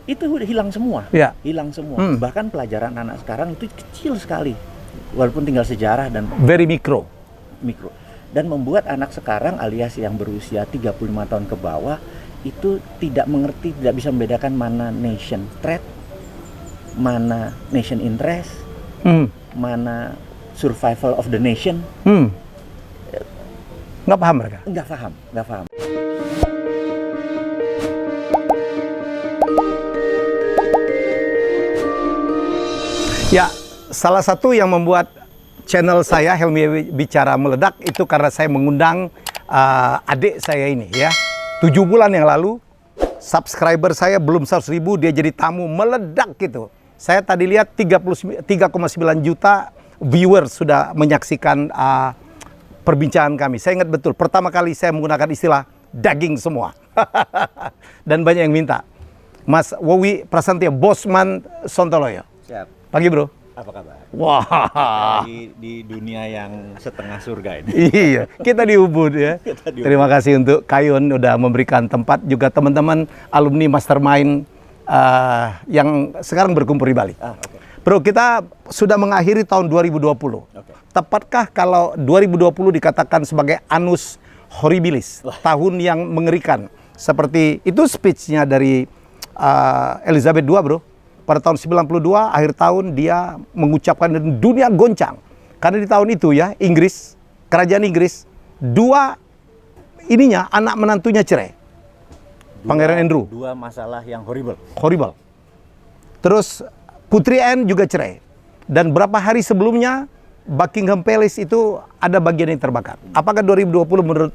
itu udah hilang semua. Ya. Hilang semua. Bahkan pelajaran anak sekarang itu kecil sekali. Walaupun tinggal sejarah dan Very mikro. Dan membuat anak sekarang alias yang berusia 35 tahun ke bawah itu tidak mengerti, tidak bisa membedakan mana nation threat, mana nation interest, mana survival of the nation. Nggak paham mereka? Nggak paham. Ya, salah satu yang membuat channel saya Helmi Bicara meledak itu karena saya mengundang adik saya ini ya. 7 bulan yang lalu subscriber saya belum 100.000, dia jadi tamu meledak gitu. Saya tadi lihat 3,9 juta viewers sudah menyaksikan perbincangan kami. Saya ingat betul pertama kali saya menggunakan istilah daging semua. Dan banyak yang minta. Mas Wowi Prasantia, Bosman Sontoloyo. Siap. Pagi bro. Apa kabar? Wah. Di dunia yang setengah surga ini. Iya, kita di Ubud ya. Terima kasih untuk Kayun udah memberikan tempat, juga teman-teman alumni mastermind yang sekarang berkumpul di Bali. Okay. Bro, kita sudah mengakhiri tahun 2020. Okay. Tepatkah kalau 2020 dikatakan sebagai annus horribilis, tahun yang mengerikan? Seperti itu speech-nya dari Elizabeth II, bro. Pada tahun 92, akhir tahun dia mengucapkan dan dunia goncang. Karena di tahun itu ya, Inggris, kerajaan Inggris, anak menantunya cerai. Pangeran Andrew. 2 masalah yang horrible. Terus Putri Anne juga cerai. Dan berapa hari sebelumnya, Buckingham Palace itu ada bagian yang terbakar. Apakah 2020 menurut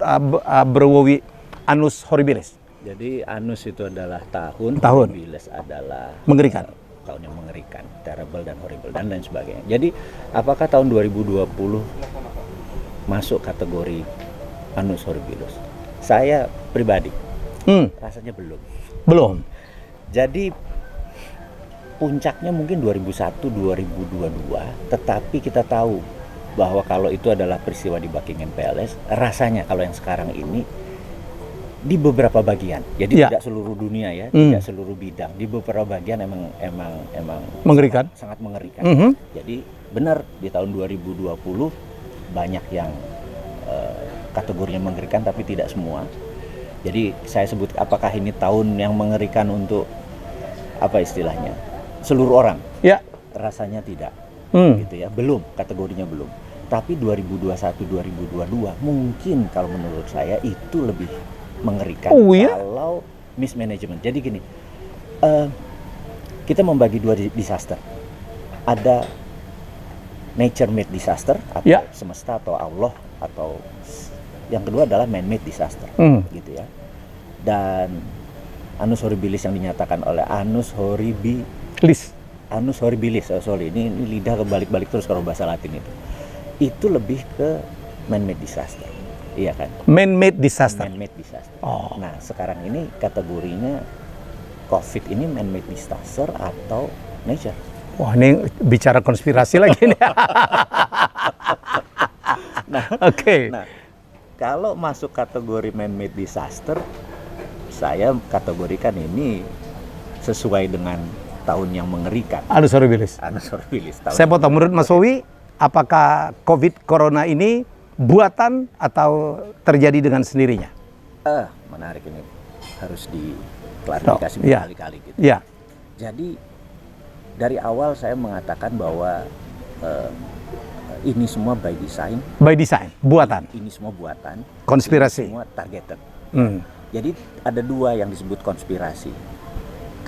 Bro Wowi annus horribilis? Jadi annus itu adalah tahun. Horribilis adalah mengerikan. Tahun yang mengerikan, terrible dan horrible dan lain sebagainya. Jadi apakah tahun 2020 masuk kategori annus horribilis? Saya pribadi rasanya belum. Jadi puncaknya mungkin 2001, 2022, tetapi kita tahu bahwa kalau itu adalah peristiwa di Buckingham Palace, rasanya kalau yang sekarang ini di beberapa bagian, jadi tidak seluruh dunia ya, tidak seluruh bidang, di beberapa bagian emang mengerikan, sangat mengerikan. Jadi benar di tahun 2020 banyak yang kategorinya mengerikan, tapi tidak semua. Jadi saya sebut apakah ini tahun yang mengerikan untuk apa istilahnya seluruh orang? Ya, rasanya tidak, gitu ya, belum, kategorinya belum. Tapi 2021, 2022 mungkin kalau menurut saya itu lebih mengerikan kalau mismanagement. Jadi gini, kita membagi 2 disaster. Ada nature made disaster atau semesta atau Allah, atau yang kedua adalah man made disaster, gitu ya. Dan annus horribilis yang dinyatakan oleh annus horribilis, ini lidah kebalik-balik terus kalau bahasa Latin itu lebih ke man made disaster. Iya kan? Man-made disaster. Oh. Nah, sekarang ini kategorinya COVID ini man-made disaster atau nature. Wah, ini bicara konspirasi lagi nih. Nah, kalau masuk kategori man-made disaster, saya kategorikan ini sesuai dengan tahun yang mengerikan. Annus horribilis. Saya potong, menurut Mas Wowi, apakah COVID Corona ini buatan atau terjadi dengan sendirinya? Menarik ini, harus diklarifikasi berkali-kali gitu. Ya. Jadi dari awal saya mengatakan bahwa ini semua by design. By design, buatan. Ini semua buatan. Konspirasi. Ini semua targeted. Jadi ada 2 yang disebut konspirasi.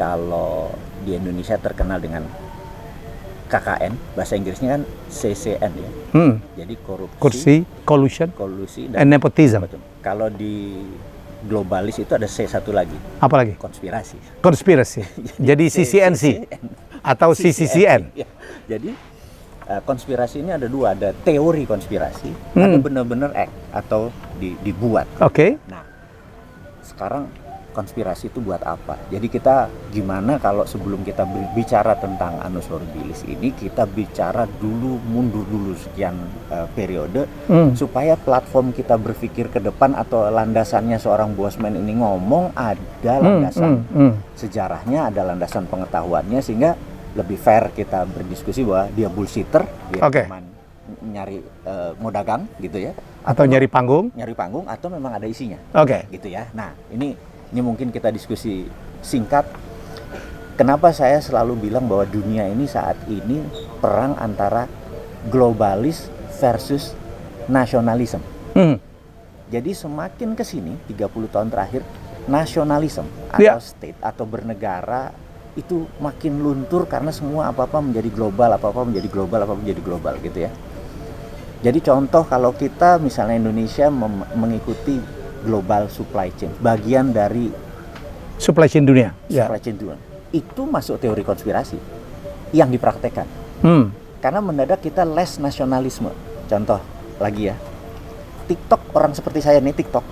Kalau di Indonesia terkenal dengan KKN, bahasa Inggrisnya kan CCN ya. Jadi kolusi dan nepotism. Betul. Kalau di globalis itu ada C satu lagi. Apa lagi? Konspirasi. Jadi CCNC atau CCCN. Ya. Jadi konspirasi ini ada 2, ada teori konspirasi, ada benar-benar act atau dibuat. Oke. Nah, sekarang konspirasi itu buat apa. Jadi kita gimana kalau sebelum kita bicara tentang Annus Horribilis ini, kita bicara dulu, mundur dulu sekian periode, supaya platform kita berpikir ke depan atau landasannya seorang Bosman ini ngomong ada landasan sejarahnya, ada landasan pengetahuannya, sehingga lebih fair kita berdiskusi bahwa dia bullshitter, dia cuman nyari mau dagang gitu ya, atau nyari panggung, atau memang ada isinya, gitu ya. Nah ini mungkin kita diskusi singkat. Kenapa saya selalu bilang bahwa dunia ini saat ini perang antara globalis versus nasionalisme. Jadi semakin ke sini 30 tahun terakhir, nasionalisme atau state atau bernegara itu makin luntur karena semua apa-apa menjadi global, apa-apa menjadi global gitu ya. Jadi contoh kalau kita misalnya Indonesia mengikuti global supply chain, bagian dari supply chain dunia. Supply chain dunia. Itu masuk teori konspirasi yang dipraktekkan. Karena mendadak kita less nasionalisme. Contoh lagi ya, TikTok, orang seperti saya nih TikTok,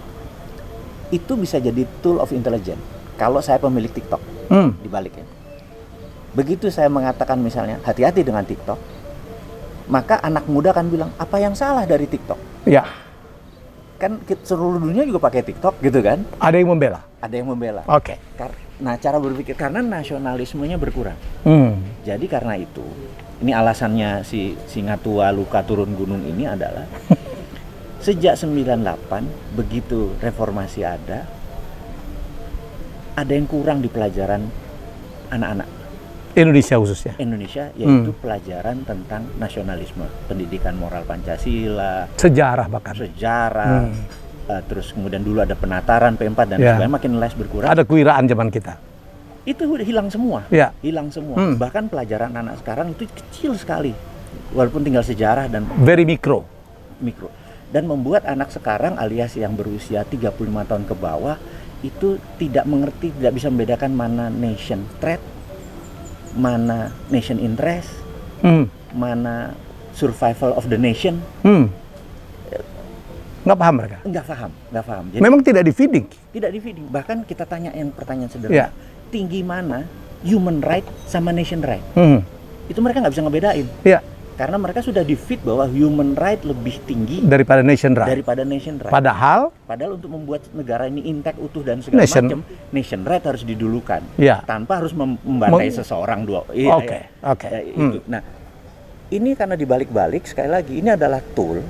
itu bisa jadi tool of intelligence kalau saya pemilik TikTok. Dibaliknya. Begitu saya mengatakan misalnya hati-hati dengan TikTok, maka anak muda kan bilang apa yang salah dari TikTok? Ya. Kan seluruh dunia juga pakai TikTok gitu kan? Ada yang membela. Oke. Nah, cara berpikir karena nasionalismenya berkurang. Jadi karena itu, ini alasannya si singa tua luka turun gunung ini adalah sejak 98 begitu reformasi ada yang kurang di pelajaran anak-anak Indonesia khususnya. Yaitu pelajaran tentang nasionalisme, pendidikan moral Pancasila, sejarah bahkan. Terus kemudian dulu ada penataran P4 dan sebagainya, makin less berkurang. Ada kewiraan zaman kita. Itu udah hilang semua. Hilang semua. Bahkan pelajaran anak sekarang itu kecil sekali. Walaupun tinggal sejarah dan very mikro. Dan membuat anak sekarang alias yang berusia 35 tahun ke bawah itu tidak mengerti, tidak bisa membedakan mana nation threat, mana nation interest, mana survival of the nation. Nggak paham mereka? Nggak paham. Jadi, memang tidak di feeding. Bahkan kita tanya yang pertanyaan sederhana, tinggi mana human right sama nation right? Itu mereka nggak bisa ngebedain. Karena mereka sudah di-feed bahwa human right lebih tinggi daripada nation right. Padahal untuk membuat negara ini intact, utuh dan segala macam, nation right harus didulukan. Tanpa harus membantai seseorang dua. Itu. Nah, ini karena dibalik-balik sekali lagi ini adalah tool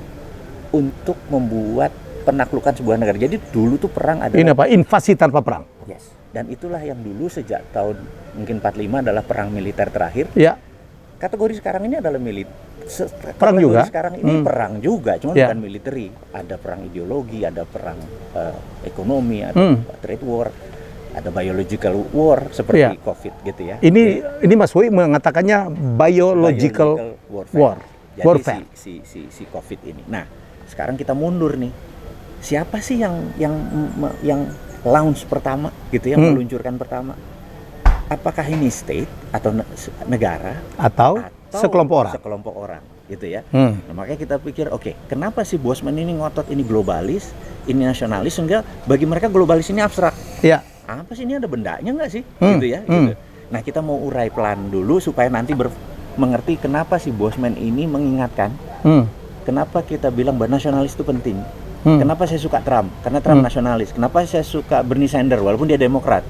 untuk membuat penaklukan sebuah negara. Jadi dulu tuh perang adalah invasi tanpa perang. Dan itulah yang dulu sejak tahun mungkin 45 adalah perang militer terakhir. Kategori sekarang ini adalah perang juga. Sekarang ini perang juga, cuma bukan military. Ada perang ideologi, ada perang ekonomi, ada trade war, ada biological war seperti COVID gitu ya. Ini Mas Woy mengatakannya biological warfare. Jadi si COVID ini. Nah, sekarang kita mundur nih. Siapa sih yang launch pertama gitu ya, meluncurkan pertama? Apakah ini state atau negara atau sekelompok orang gitu ya. Nah, makanya kita pikir kenapa sih Bosman ini ngotot ini globalis, ini nasionalis, sehingga bagi mereka globalis ini abstrak. Apa sih ini, ada bendanya nggak sih? Gitu ya. Gitu. Nah, kita mau urai pelan dulu supaya nanti mengerti kenapa sih Bosman ini mengingatkan. Kenapa kita bilang bahwa nasionalis itu penting. Kenapa saya suka Trump? Karena Trump nasionalis. Kenapa saya suka Bernie Sanders walaupun dia Demokrat?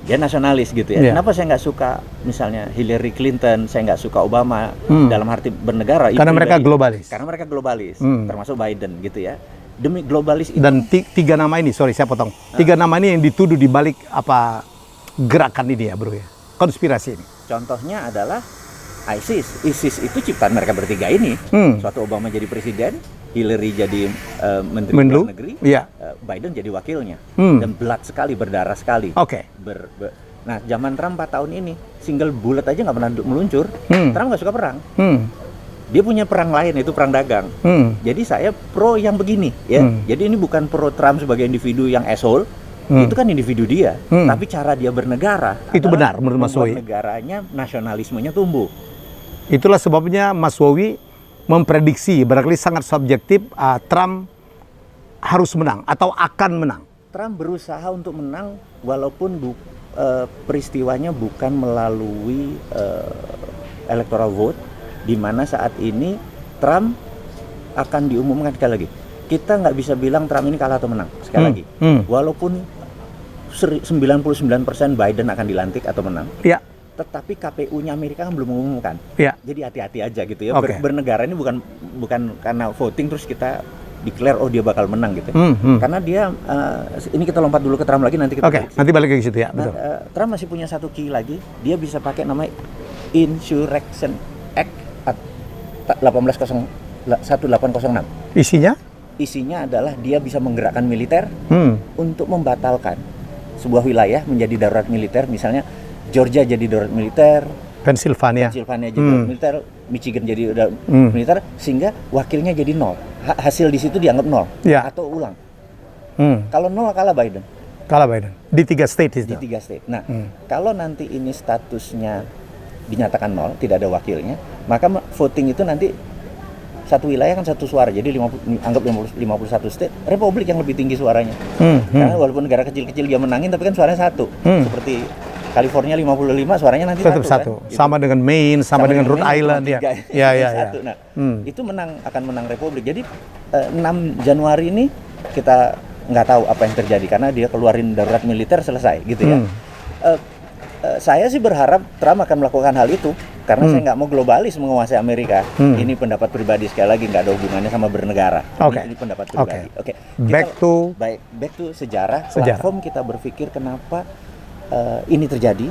Dia nasionalis gitu ya. Kenapa saya nggak suka misalnya Hillary Clinton, saya nggak suka Obama dalam arti bernegara? Karena mereka globalis. Termasuk Biden gitu ya. Demi globalis itu. Dan tiga nama ini, sorry saya potong. Tiga nama ini yang dituduh di balik gerakan ini ya bro ya. Konspirasi ini. Contohnya adalah ISIS. ISIS itu ciptaan mereka bertiga ini. Suatu Obama jadi presiden, Hillary jadi menteri luar negeri, Biden jadi wakilnya, dan blood sekali, berdarah sekali. Nah, zaman Trump 4 tahun ini single bullet aja nggak pernah meluncur. Trump nggak suka perang. Dia punya perang lain, itu perang dagang. Jadi saya pro yang begini, ya. Jadi ini bukan pro Trump sebagai individu yang asshole. Itu kan individu dia, tapi cara dia bernegara itu benar menurut Mas Woy. Negaranya nasionalismenya tumbuh. Itulah sebabnya Mas Woy memprediksi barangkali sangat subjektif Trump harus menang atau akan menang. Trump berusaha untuk menang walaupun peristiwanya bukan melalui electoral vote, di mana saat ini Trump akan diumumkan sekali lagi. Kita nggak bisa bilang Trump ini kalah atau menang sekali lagi. Walaupun 99% Biden akan dilantik atau menang. Ya. Tetapi KPU-nya Amerika kan belum mengumumkan. Ya. Jadi hati-hati aja gitu ya. Oke. Bernegara ini bukan karena voting terus kita declare oh dia bakal menang gitu. Karena dia ini kita lompat dulu ke Trump lagi nanti kita Oke, nanti balik ke situ ya. Nah, Betul. Trump masih punya satu key lagi. Dia bisa pakai namanya Insurrection Act 1806. Isinya adalah dia bisa menggerakkan militer untuk membatalkan sebuah wilayah menjadi darurat militer. Misalnya Georgia jadi darurat militer, Pennsylvania jadi darurat militer, Michigan jadi darurat militer, sehingga wakilnya jadi nol. Hasil di situ dianggap nol Ya. atau ulang. Kalau nol kalah Biden. Kalah Biden di 3 state itu. Di 3 state. Nah, kalau nanti ini statusnya dinyatakan nol, tidak ada wakilnya, maka voting itu nanti satu wilayah kan satu suara. Jadi anggap 51 state, Republik yang lebih tinggi suaranya. Karena walaupun negara kecil-kecil dia menangin, tapi kan suaranya satu. Seperti California 55, suaranya nanti Tetap satu. kan? Sama dengan Maine, sama dengan Rhode Maine, Island ya. tiga. Ya. Satu. Nah, itu akan menang Republik. Jadi 6 Januari ini kita nggak tahu apa yang terjadi karena dia keluarin darurat militer selesai gitu ya. Saya sih berharap Trump akan melakukan hal itu karena saya nggak mau globalis menguasai Amerika. Ini pendapat pribadi, sekali lagi nggak ada hubungannya sama bernegara. Oke. Ini pendapat pribadi. Oke. Back to Sejarah. Platform kita berpikir kenapa ini terjadi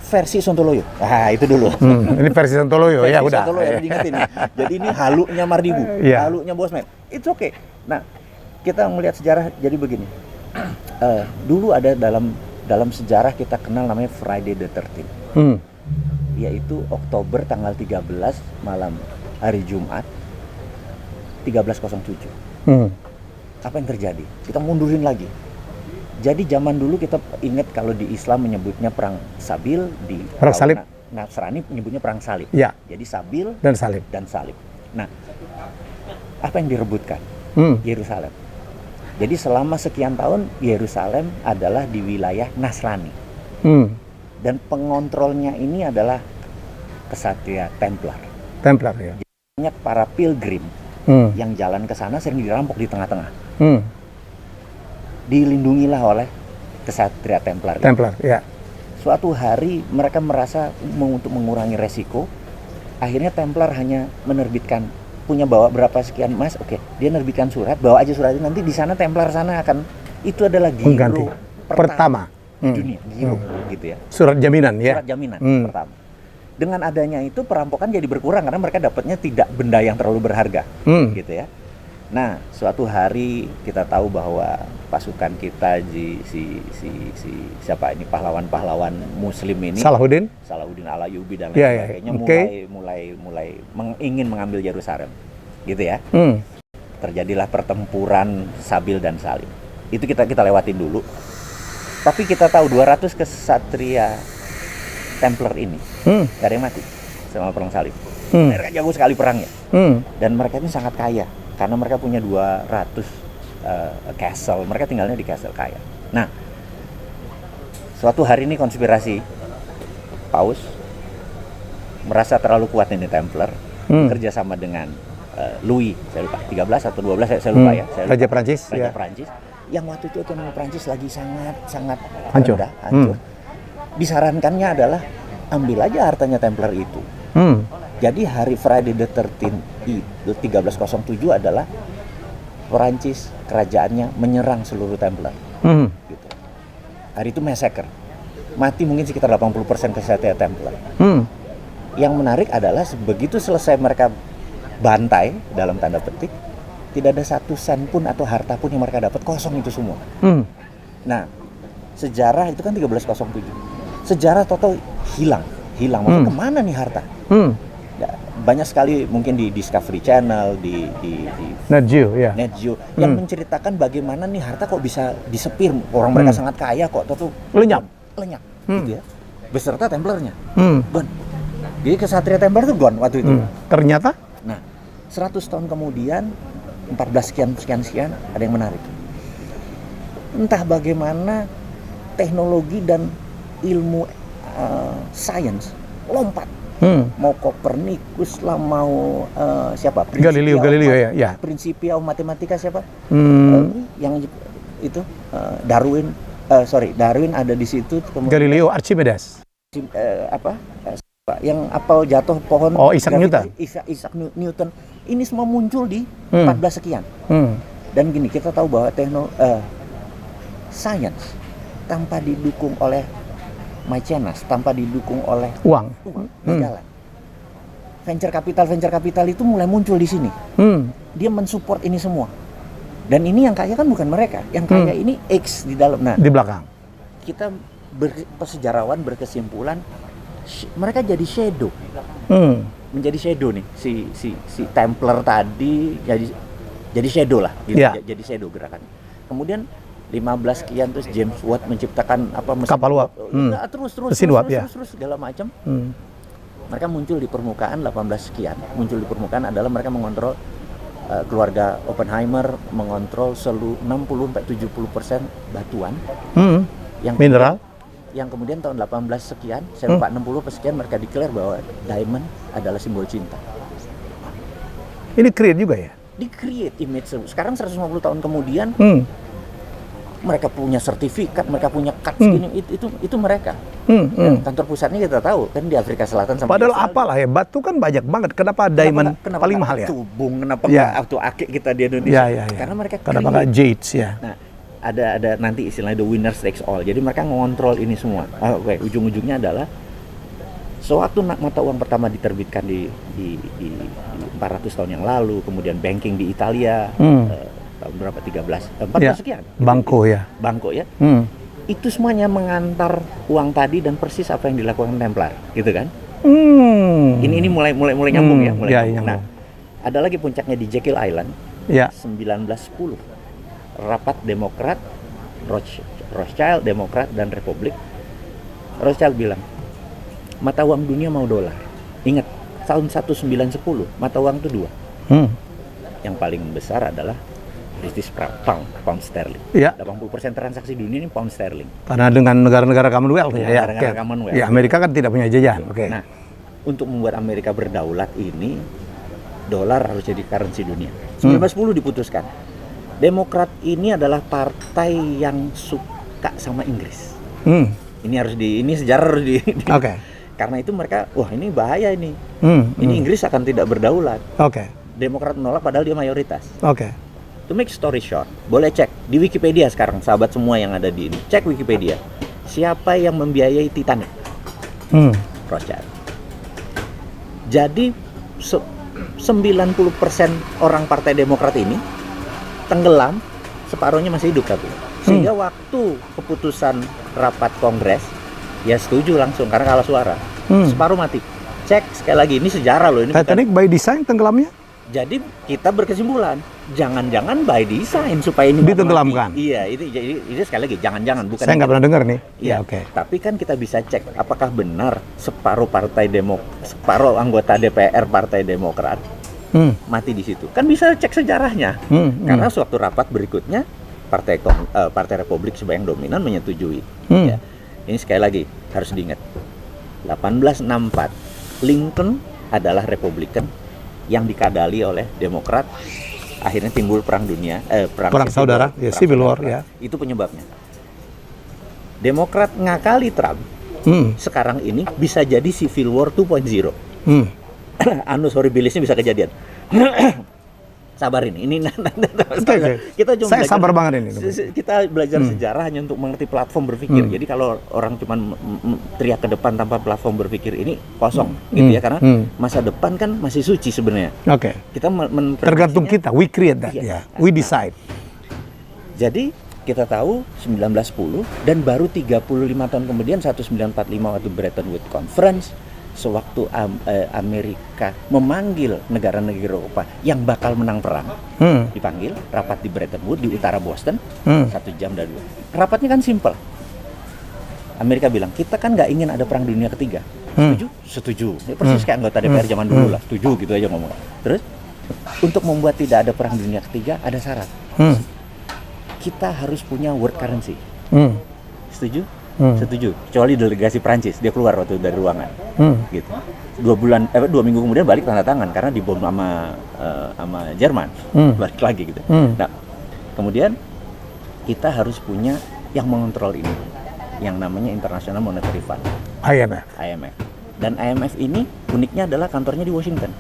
versi Sontoloyo. Nah, itu dulu. Ini versi Sontoloyo ya Versi udah. Sontoloyo, diingetin nih. Jadi ini halunya Mardigu, Iya. halunya Bosman. It's okay. Nah, kita melihat sejarah jadi begini. Dulu ada dalam sejarah kita kenal namanya Friday the 13th. Yaitu Oktober tanggal 13 malam hari Jumat 1307. Apa yang terjadi? Kita mundurin lagi. Jadi zaman dulu kita ingat kalau di Islam menyebutnya perang Sabil, di Perang Salib. Nasrani menyebutnya perang Salib. Ya. Jadi Sabil Dan salib. Nah, apa yang direbutkan? Yerusalem. Jadi selama sekian tahun Yerusalem adalah di wilayah Nasrani. Dan pengontrolnya ini adalah kesatria Templar. Templar ya. Banyak para pilgrim yang jalan ke sana sering dirampok di tengah-tengah. Dilindungilah oleh kesatria Templar. Templar ya. Suatu hari mereka merasa untuk mengurangi resiko, akhirnya Templar hanya menerbitkan punya bawa berapa sekian emas, oke, dia nerbitkan surat, bawa aja surat itu, nanti di sana Templar sana akan itu adalah giro pertama di dunia, giro gitu ya. Surat jaminan ya. Surat jaminan pertama. Dengan adanya itu perampokan jadi berkurang karena mereka dapatnya tidak benda yang terlalu berharga, gitu ya. Nah, suatu hari kita tahu bahwa pasukan kita siapa ini pahlawan-pahlawan Muslim ini Salahuddin Al-Ayyubi dan lain Ya, sebagainya mulai ingin mengambil Yerusalem, gitu ya. Terjadilah pertempuran Sabil dan Salib. Itu kita lewatin dulu. Tapi kita tahu 200 kesatria Templar ini gak ada yang mati sama perang Salib. Mereka jago sekali perangnya. Dan mereka ini sangat kaya karena mereka punya 200 castle. Mereka tinggalnya di castle kaya. Nah, suatu hari ini konspirasi Paus merasa terlalu kuat ini Templar, kerjasama dengan Louis, saya lupa 13 atau 12, saya lupa ya. Raja Prancis. Raja Prancis. Yang waktu itu ekonomi Prancis lagi sangat Hancur. hancur. Disarankannya adalah ambil aja hartanya Templar itu. Jadi hari Friday the 13th itu 1307 adalah Perancis kerajaannya menyerang seluruh Templar. Gitu. Hari itu massacre. Mati mungkin sekitar 80% kesatria Templar. Yang menarik adalah begitu selesai mereka bantai dalam tanda petik, tidak ada satu sen pun atau harta pun yang mereka dapat, kosong itu semua. Nah, sejarah itu kan 1307. Sejarah total hilang. Maksudnya kemana nih harta? Banyak sekali mungkin di Discovery Channel, di Nat Geo yang menceritakan bagaimana nih harta kok bisa disepir, orang mereka sangat kaya kok, tuh lenyap, gitu ya, beserta Templarnya, gone. Jadi kesatria Templar tuh gone waktu itu. Ternyata? Nah, 100 tahun kemudian, 14 sekian ada yang menarik. entah bagaimana teknologi dan ilmu sains lompat. Mau Copernicus lah, mau siapa? Galileo ya. Principia Mathematica siapa? Yang itu Darwin. Darwin ada di situ. Galileo Archimedes. Yang apel jatuh pohon. Oh, Isaac Newton. Isaac Newton. Ini semua muncul di 14 sekian. Dan gini, kita tahu bahwa sains tanpa didukung oleh mecenas, tanpa didukung oleh uang nggak jalan. Venture capital itu mulai muncul di sini. Dia mensupport ini semua. Dan ini yang kaya kan bukan mereka, yang kaya ini X di dalam. Nah, di belakang. Kita sejarawan berkesimpulan mereka jadi shadow. Menjadi shadow nih si Templar tadi jadi shadow lah gitu. Jadi shadow gerakannya. Kemudian 15 sekian terus James Watt menciptakan mesin kapal uap. Terus segala macam. Mereka muncul di permukaan 18 sekian. Muncul di permukaan adalah mereka mengontrol keluarga Oppenheimer, mengontrol 60-70% batuan yang mineral. Yang kemudian tahun 18 sekian, saya lupa 60 sekian, mereka declare bahwa diamond adalah simbol cinta. Ini create juga ya? Di-create image. Sekarang 150 tahun kemudian, mereka punya sertifikat, mereka punya cards gini, itu mereka. Kantor pusatnya kita tahu kan di Afrika Selatan sama. Padahal apalah ya, batu kan banyak banget. Kenapa diamond paling mahal ya? Tubung, kenapa nggak auto akik kita di Indonesia? Karena mereka kenapa nggak jades ya? Nah, ada nanti istilahnya the winner takes all. Jadi mereka ngontrol ini semua. Ujung-ujungnya adalah sewaktu mata uang pertama diterbitkan di 400 tahun yang lalu, kemudian banking di Italia tahun berapa 14 sekian. Banco ya. Itu semuanya mengantar uang tadi dan persis apa yang dilakukan Templar, gitu kan? Ini mulai nyambung ya, mulai nyambung. Nah, ada lagi puncaknya di Jekyll Island. 1910. Rapat Demokrat, Rothschild, Demokrat dan Republik. Rothschild bilang, mata uang dunia mau dolar. Ingat, tahun 1910 mata uang itu 2. Yang paling besar adalah British pound sterling. 80% transaksi dunia ini pound sterling. Karena dengan negara-negara Commonwealth negara Commonwealth. Ya, Amerika kan tidak punya jajahan. Nah, untuk membuat Amerika berdaulat ini, dolar harus jadi currency dunia. 1910 diputuskan. Demokrat ini adalah partai yang suka sama Inggris. Ini sejarah harus di. Karena itu mereka, wah ini bahaya ini. Ini Inggris akan tidak berdaulat. Demokrat menolak padahal dia mayoritas. To make story short, boleh cek di Wikipedia sekarang, sahabat semua yang ada di ini. Cek Wikipedia. Siapa yang membiayai Titanic? Rothschild. Jadi 90% orang Partai Demokrat ini tenggelam, separuhnya masih hidup tapi. Sehingga waktu keputusan rapat Kongres, ya setuju langsung karena kalah suara. Separuh mati. Cek sekali lagi, ini sejarah loh. Ini Titanic by design tenggelamnya? Jadi kita berkesimpulan, jangan-jangan by design supaya ini ditenggelamkan. Iya, itu sekali lagi jangan-jangan bukan. Saya nggak pernah dengar nih. Iya, Tapi kan kita bisa cek apakah benar separuh anggota DPR Partai Demokrat mati di situ. Kan bisa cek sejarahnya. Karena suatu rapat berikutnya Partai Republik sebagai yang dominan menyetujui. Ya. Ini sekali lagi harus diingat. 1864 Lincoln adalah Republikan yang dikadali oleh Demokrat, akhirnya timbul perang saudara, Civil War ya. Itu penyebabnya. Demokrat ngakali Trump. Sekarang ini bisa jadi Civil War 2.0. Annus horribilisnya bisa kejadian. Sabar ini kita cuma saya sabar banget ini. Kita belajar sejarah hanya untuk mengerti platform berpikir. Jadi kalau orang cuma teriak ke depan tanpa platform berpikir ini kosong gitu ya, karena masa depan kan masih suci sebenarnya. Kita tergantung kita, we create that, we decide. Jadi kita tahu 1910 dan baru 35 tahun kemudian 1945 waktu Bretton Woods Conference, sewaktu Amerika memanggil negara-negara Eropa yang bakal menang perang, dipanggil rapat di Bretton Woods di utara Boston, 1 jam dan 2. Rapatnya kan simple. Amerika bilang, kita kan nggak ingin ada perang dunia ketiga. Setuju? Setuju. Ya, persis kayak anggota DPR zaman dulu lah. Setuju gitu aja ngomong. Terus, untuk membuat tidak ada perang dunia ketiga ada syarat. kita harus punya world currency. Hmm. Setuju? Hmm. Setuju. Kecuali delegasi Prancis, dia keluar waktu dari ruangan. Gitu. 2 minggu kemudian balik tanda tangan karena dibom sama Jerman. Balik lagi gitu. Nah, kemudian kita harus punya yang mengontrol ini, yang namanya International Monetary Fund, IMF. Dan IMF ini uniknya adalah kantornya di Washington,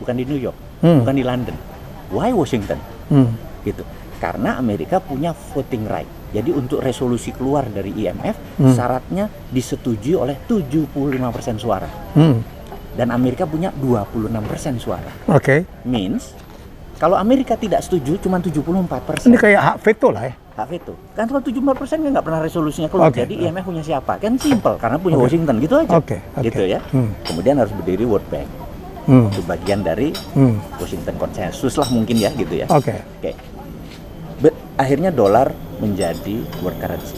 bukan di New York, bukan di London. Why Washington? Gitu. Karena Amerika punya voting right. Jadi untuk resolusi keluar dari IMF, syaratnya disetujui oleh 75% suara. Dan Amerika punya 26% suara. Means, kalau Amerika tidak setuju, cuma 74%. Ini kayak hak veto lah ya. Hak veto. Kan kalau 74% kan nggak pernah resolusinya keluar. Jadi IMF punya siapa? Kan simple, karena punya Washington, gitu aja. Gitu ya. Kemudian harus berdiri World Bank. Itu bagian dari Washington Consensus lah mungkin ya, gitu ya. Akhirnya dolar menjadi world currency.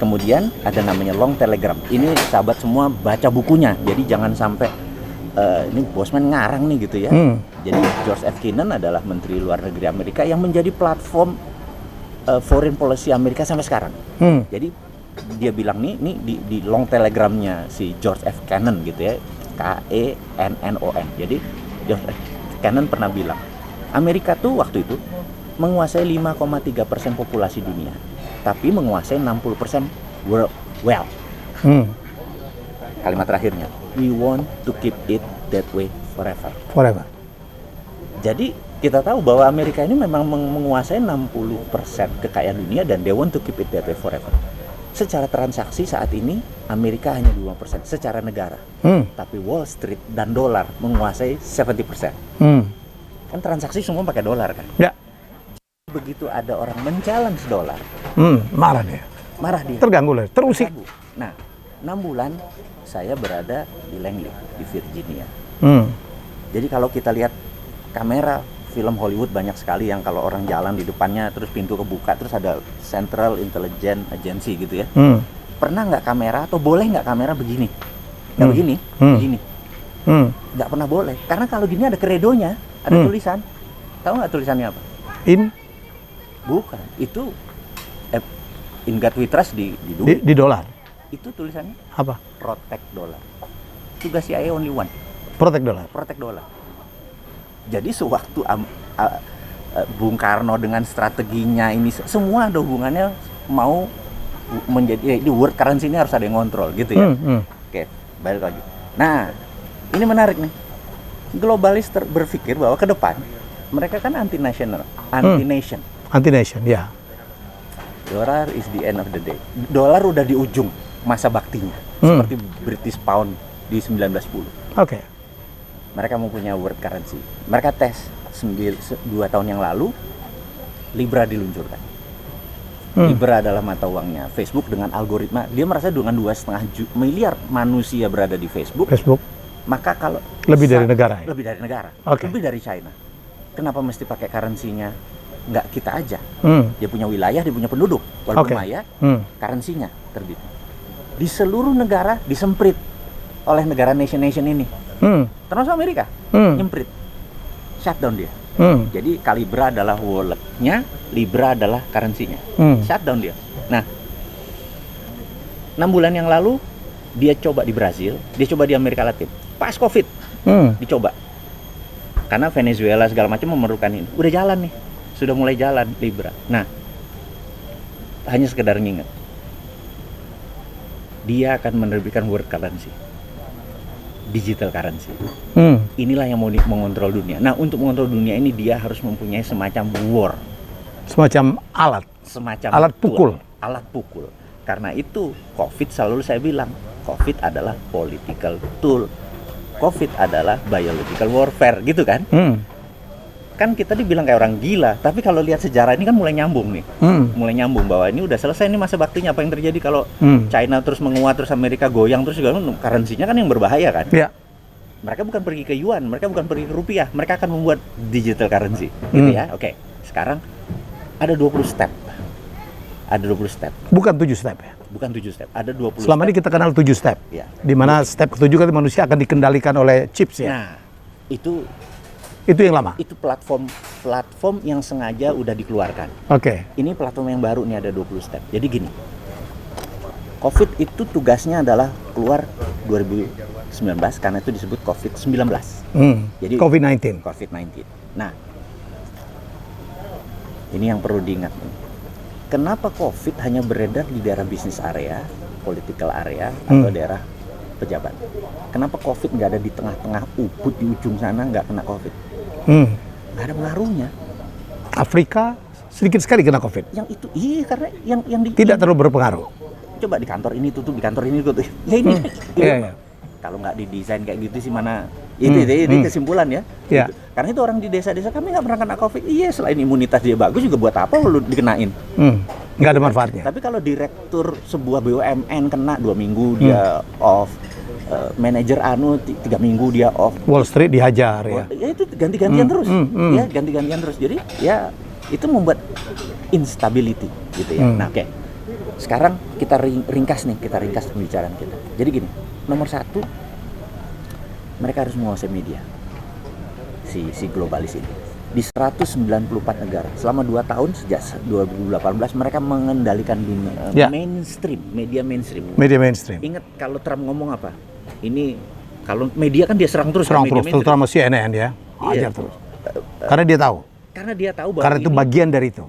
Kemudian ada namanya long telegram. Ini sahabat semua baca bukunya. Jadi jangan sampai ini Bosman ngarang nih gitu ya. Jadi George F. Kennan adalah Menteri Luar Negeri Amerika yang menjadi platform foreign policy Amerika sampai sekarang. Jadi dia bilang nih di long telegramnya si George F. Kennan gitu ya, Kennon. Jadi George F. Kennan pernah bilang Amerika tuh waktu itu menguasai 5,3% populasi dunia, tapi menguasai 60% world wealth. Kalimat terakhirnya, we want to keep it that way forever. Jadi kita tahu bahwa Amerika ini memang menguasai 60% kekayaan dunia dan they want to keep it that way forever. Secara transaksi saat ini Amerika hanya 2% secara negara, tapi Wall Street dan dolar menguasai 70%. Kan transaksi semua pakai dolar kan? Ya. Begitu ada orang men-challenge dolar, marah dia. Terganggu lah, terusik. Nah, 6 bulan saya berada di Langley, di Virginia. Jadi kalau kita lihat kamera film Hollywood banyak sekali yang kalau orang jalan di depannya terus pintu kebuka terus ada Central Intelligence Agency gitu ya. Pernah nggak kamera atau boleh nggak kamera begini? Nggak begini, begini. Nggak pernah boleh. Karena kalau gini ada kredonya, ada tulisan. Tahu nggak tulisannya apa? Bukan, itu in God we trust di dolar. Itu tulisannya apa? Protect dollar. Tugas CIA only one. Protect dollar. Jadi sewaktu Bung Karno dengan strateginya ini semua ada hubungannya mau menjadi di world currency ini harus ada yang kontrol gitu ya. Oke, balik lagi. Nah, ini menarik nih. Globalis berpikir bahwa ke depan mereka kan anti-nation, ya. Dolar is the end of the day. Dolar udah di ujung masa baktinya, seperti British Pound di 1910. Mereka mempunyai world currency. Mereka tes 2 tahun yang lalu, Libra diluncurkan. Libra adalah mata uangnya Facebook dengan algoritma. Dia merasa dengan 2,5 miliar manusia berada di Facebook. Maka kalau lebih dari negara, lebih dari China. Kenapa mesti pakai currency-nya? Nggak kita aja. Dia punya wilayah, dia punya penduduk. Walaupun maya, currency-nya terbit. Di seluruh negara disemprit oleh negara nation ini. Termasuk Amerika, nyemprit. Shutdown dia. Jadi Calibra adalah wallet-nya, Libra adalah currency-nya. Shutdown dia. Nah, 6 bulan yang lalu dia coba di Brazil, dia coba di Amerika Latin. Pas Covid, dicoba. Karena Venezuela segala macam memerlukan ini. Udah jalan nih, sudah mulai jalan Libra. Nah, hanya sekedar nginget, dia akan menerbitkan world currency, digital currency. Inilah yang mau mengontrol dunia. Nah, untuk mengontrol dunia ini dia harus mempunyai semacam war, semacam alat pukul. Karena itu COVID selalu saya bilang, COVID adalah political tool. COVID adalah biological warfare, gitu kan? Kan kita dibilang kayak orang gila, tapi kalau lihat sejarah ini kan mulai nyambung nih. Mulai nyambung bahwa ini udah selesai nih masa baktinya. Apa yang terjadi kalau China terus menguat, terus Amerika goyang, terus juga currency-nya kan yang berbahaya kan? Ya. Mereka bukan pergi ke yuan, mereka bukan pergi ke rupiah, mereka akan membuat digital currency, gitu ya. Oke, sekarang ada 20 step. Bukan 7 step ya? Bukan 7 step, ada 20 Selama ini kita kenal 7 step. Ya. Di mana step ke-7 kan manusia akan dikendalikan oleh chips ya? Nah, itu Itu yang lama. Itu platform yang sengaja udah dikeluarkan. Oke. Ini platform yang baru nih, ada 20 step. Jadi gini, COVID itu tugasnya adalah keluar 2019 karena itu disebut COVID-19. Jadi COVID-19. COVID-19. Nah, ini yang perlu diingat nih. Kenapa COVID hanya beredar di daerah bisnis area, political area, atau daerah pejabat? Kenapa COVID nggak ada di tengah-tengah Ubud di ujung sana nggak kena COVID? Nggak ada pengaruhnya. Afrika sedikit sekali kena COVID. Yang itu, iya karena yang Tidak terlalu berpengaruh. coba di kantor ini tutup, di kantor ini tutup. Ya ini, Iya. kalau nggak didesain kayak gitu sih mana? Itu kesimpulan ya. Iya. Gitu. Karena itu orang di desa-desa kami nggak pernah kena COVID. Iya, selain imunitas dia bagus juga buat apa lu dikenain? Nggak ada manfaatnya. Tapi kalau direktur sebuah BUMN kena 2 minggu dia off, manajer 3 minggu dia off. Wall Street dihajar ya. Ya itu ganti-gantian terus, ya ganti-gantian terus. Jadi ya itu membuat instability gitu ya. Nah oke, sekarang kita ringkas pembicaraan kita. Jadi gini, nomor 1, mereka harus menguasai media, si globalis ini. Di 194 negara selama 2 tahun sejak 2018 mereka mengendalikan dunia mainstream, media mainstream. Media mainstream. Ingat kalau Trump ngomong apa? Ini kalau media kan dia serang terus, terutama CNN ya, ajar terus. Karena dia tahu. Bahwa karena itu bagian dari itu.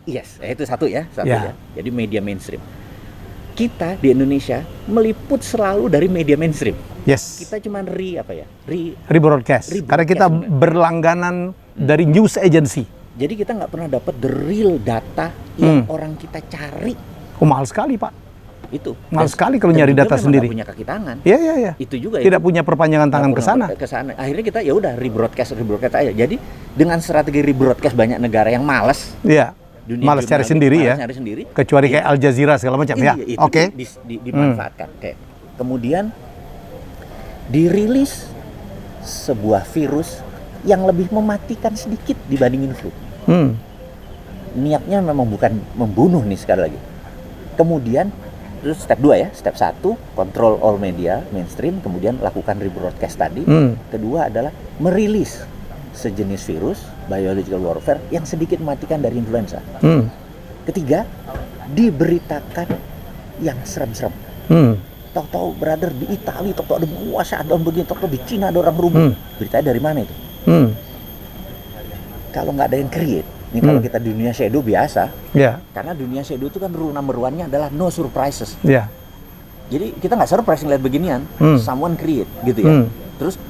Yes, itu satu ya. Jadi media mainstream. Kita di Indonesia meliput selalu dari media mainstream. Yes. Kita cuma rebroadcast. Karena kita berlangganan dari news agency. Jadi kita nggak pernah dapat the real data yang orang kita cari. Mahal sekali Pak. Itu mahal sekali kalau nyari data sendiri. Punya kaki tangan. Iya. Itu juga tidak punya perpanjangan tangan ke sana. Akhirnya kita ya udah rebroadcast aja. Jadi dengan strategi rebroadcast banyak negara yang malas. Iya. Malas cari sendiri ya. Kecuali kayak Al Jazeera segala macam ya. Oke. Dimanfaatkan. Kemudian dirilis sebuah virus yang lebih mematikan sedikit dibandingin flu. Niatnya memang bukan membunuh nih sekali lagi. Kemudian terus step 2 ya, step 1 control all media mainstream, kemudian lakukan rebroadcast tadi. Kedua adalah merilis sejenis virus biological warfare yang sedikit mematikan dari influenza. Ketiga, diberitakan yang serem-serem. Tahu-tahu brother di Italia, tahu-tahu ada puasa, ada begini, tahu-tahu di Cina ada orang berubah. Beritanya dari mana itu? Kalau nggak ada yang create, ini kalau kita di dunia shadow biasa, karena dunia shadow itu kan rule number 1-nya adalah no surprises. Jadi kita nggak surprise ngeliat beginian, someone create gitu ya. Terus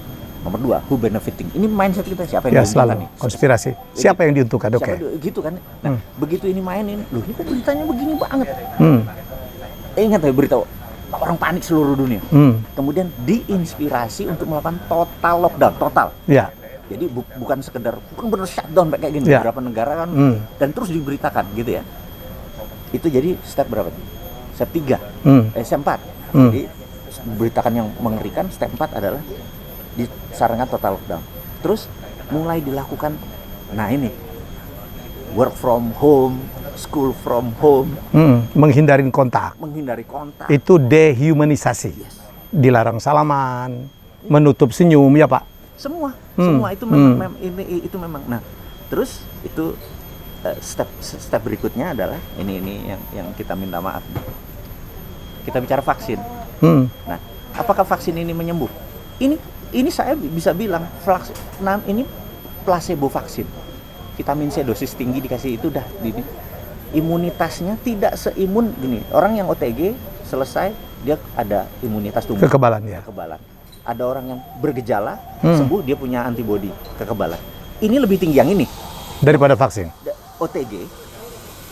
nomor 2, who benefiting. Ini mindset kita, siapa yang diuntungkan nih? Konspirasi. Siapa yang diuntungkan? Oke. Gitu kan. Nah, begitu ini mainin, loh ini kok beritanya begini banget. Ingat ya berita orang panik seluruh dunia. Kemudian diinspirasi untuk melakukan total lockdown, total. Jadi bukan sekedar benar shutdown kayak gini. Beberapa negara kan dan terus diberitakan gitu ya. Itu jadi step berapa? Step 3. Step 4. Jadi beritakan yang mengerikan. Step 4 adalah disarankan total lockdown. Terus mulai dilakukan, nah ini work from home, school from home, menghindari kontak. Itu dehumanisasi. Dilarang salaman, menutup senyum ya Pak. Semua itu memang itu memang. Nah, terus itu step berikutnya adalah ini yang kita minta maaf. Kita bicara vaksin. Nah, apakah vaksin ini menyembuh? Ini saya bisa bilang ini placebo vaksin. Vitamin C dosis tinggi dikasih itu imunitasnya tidak seimun gini. Orang yang OTG selesai dia ada imunitas tubuh. Kekebalan. Ada orang yang bergejala sembuh dia punya antibodi kekebalan. Ini lebih tinggi yang ini daripada vaksin. OTG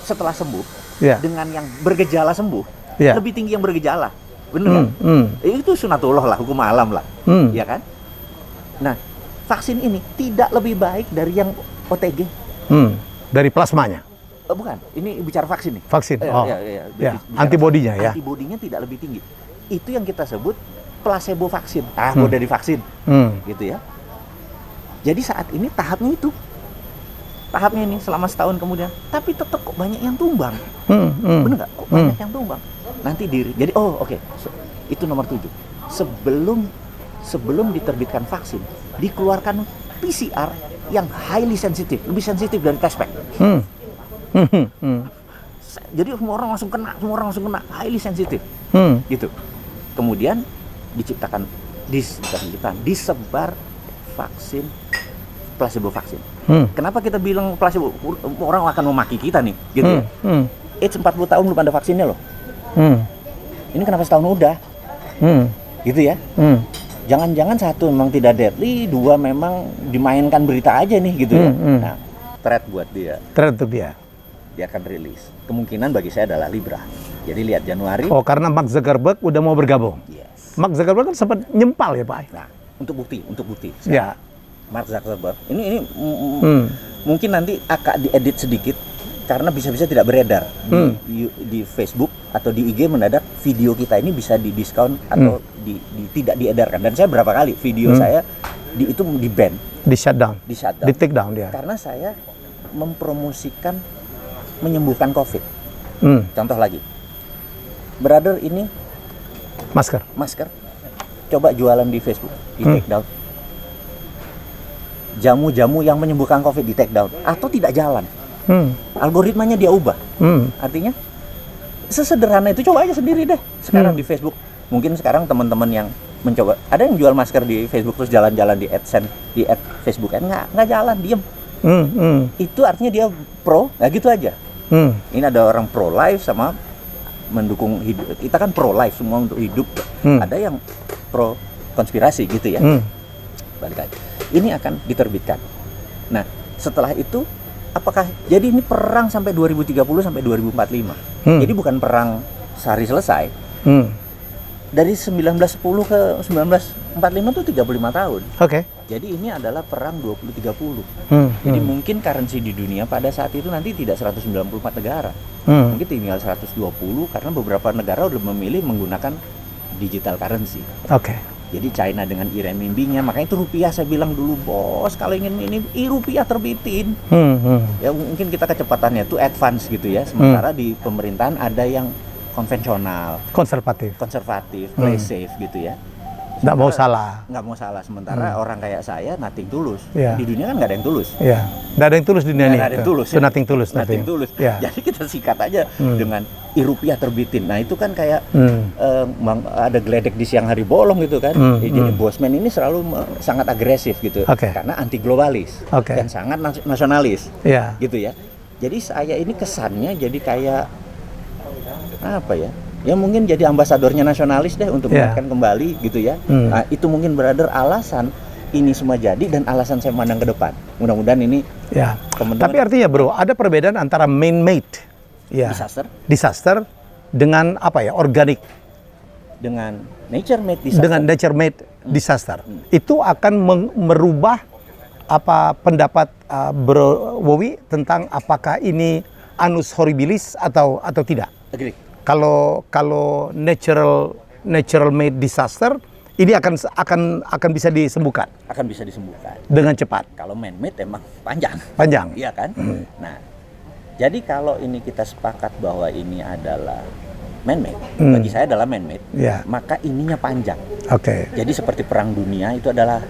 setelah sembuh dengan yang bergejala sembuh lebih tinggi yang bergejala. Bener kan? Itu sunatullah lah, hukum alam lah. Ya kan? Nah, vaksin ini tidak lebih baik dari yang OTG. Dari plasmanya? Bukan, ini bicara vaksin nih. Vaksin, antibodinya ya? Antibodinya tidak lebih tinggi. Itu yang kita sebut placebo vaksin. Dari vaksin. Gitu ya. Jadi saat ini tahapnya ini selama setahun kemudian. Tapi tetap kok banyak yang tumbang. Bener nggak? Kok banyak yang tumbang? Nanti jadi itu nomor 7. Sebelum diterbitkan vaksin, dikeluarkan PCR yang highly sensitif, lebih sensitif dari test pack. Jadi semua orang langsung kena, highly sensitif. Gitu. Kemudian disebar vaksin, placebo vaksin. Kenapa kita bilang placebo? Orang akan memaki kita nih, gitu ya. AIDS 40 tahun belum ada vaksinnya loh. Ini kenapa setahun udah? Gitu ya. Jangan-jangan satu memang tidak deadly, dua memang dimainkan berita aja nih, gitu ya. Nah, threat buat dia. Threat untuk dia. Dia akan rilis. Kemungkinan bagi saya adalah Libra. Jadi lihat Januari. Oh, karena Mark Zuckerberg udah mau bergabung. Yes. Mark Zuckerberg kan sempat nyempal ya, Pak. Nah, untuk bukti. Ya. Mark Zuckerberg. Ini mungkin nanti akan diedit sedikit karena bisa-bisa tidak beredar di Facebook atau di IG mendadak video kita ini bisa didiskon atau tidak diedarkan. Dan saya berapa kali video saya itu di-ban, Di shutdown, di take down dia. karena saya mempromosikan menyembuhkan COVID. Contoh lagi, brother ini Masker. coba jualan di Facebook, di take down. Jamu-jamu yang menyembuhkan COVID di take down atau tidak jalan. Algoritmanya dia ubah. Artinya sesederhana itu, coba aja sendiri deh sekarang di Facebook. Mungkin sekarang teman-teman yang mencoba, ada yang jual masker di Facebook terus jalan-jalan di AdSense, di ad Facebook kan nggak jalan, diem. Itu artinya dia pro, nggak gitu aja. Ini ada orang pro life sama mendukung hidup. Kita kan pro life semua untuk hidup. Ada yang pro konspirasi gitu ya. Balik lagi. Ini akan diterbitkan. Nah, setelah itu apakah jadi ini perang sampai 2030 sampai 2045. Jadi bukan perang sehari selesai. Dari 1910 ke 1945 itu 35 tahun. Oke. Jadi ini adalah perang 2030. Jadi mungkin currency di dunia pada saat itu nanti tidak 194 negara. Mungkin tinggal 120 karena beberapa negara udah memilih menggunakan digital currency. Oke. Jadi China dengan renminbi-nya, makanya itu rupiah saya bilang dulu, bos, kalau ingin ini rupiah terbitin. Ya mungkin kita kecepatannya tuh advance gitu ya. Sementara di pemerintahan ada yang konvensional, Konservatif. play safe gitu ya. Nggak mau salah. Nggak mau salah. Sementara orang kayak saya nothing tulus. Iya. Di dunia kan nggak ada yang tulus. Ya. Nggak ada yang tulus di dunia ini. Nggak ada yang tulus. Itu nothing tulus. Nothing tulus. Ya. Jadi kita sikat aja dengan rupiah terbitin. Nah itu kan kayak ada geledek di siang hari bolong gitu kan. Jadi Bosman ini selalu sangat agresif gitu. Karena anti globalis dan sangat nasionalis. Gitu ya. Jadi saya ini kesannya jadi kayak apa ya? Ya mungkin jadi ambasadornya nasionalis deh untuk mengingatkan kembali gitu ya. Nah itu mungkin brother alasan ini semua jadi dan alasan saya memandang ke depan. Mudah-mudahan ini. Ya. Tapi artinya bro, ada perbedaan antara man-made, disaster, dengan apa ya, organic, dengan nature-made disaster. Dengan nature-made disaster. Itu akan merubah apa pendapat Bro Wowi tentang apakah ini annus horribilis atau tidak? Agree. Kalau natural made disaster ini akan bisa disembuhkan. Akan bisa disembuhkan dengan cepat. Kalau man made emang panjang. Iya kan? Nah, jadi kalau ini kita sepakat bahwa ini adalah man made, bagi saya adalah man made, maka ininya panjang. Jadi seperti perang dunia itu adalah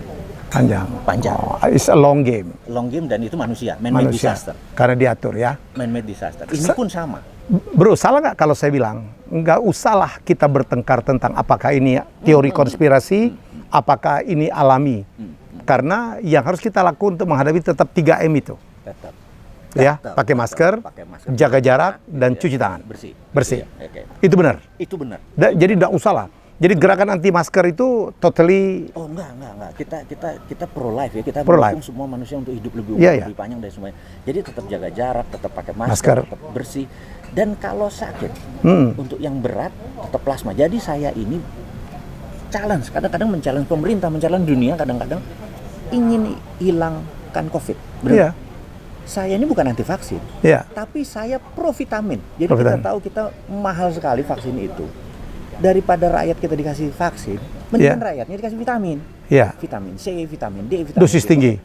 panjang. It's a long game. Long game dan itu manusia, man made disaster. Karena diatur ya. Man made disaster. Ini pun sama. Bro, salah nggak kalau saya bilang nggak usahlah kita bertengkar tentang apakah ini teori konspirasi, apakah ini alami, karena yang harus kita lakukan untuk menghadapi tetap 3M itu, ya, pakai masker, jaga jarak dan cuci tangan, bersih. Itu benar. Jadi nggak usahlah. Jadi gerakan anti masker itu totally. Oh enggak. Kita pro life ya. Kita mendukung semua manusia untuk hidup lebih panjang dari semuanya. Jadi tetap jaga jarak, tetap pakai masker, tetap bersih. Dan kalau sakit, untuk yang berat tetap plasma. Jadi saya ini challenge, kadang-kadang men-challenge pemerintah, men-challenge dunia, kadang-kadang ingin hilangkan COVID. Benar? Saya ini bukan anti vaksin, tapi saya pro vitamin. Jadi kita tahu kita mahal sekali vaksin itu. Daripada rakyat kita dikasih vaksin, mendingan rakyatnya dikasih vitamin. Vitamin C, vitamin D, vitamin dosis tinggi.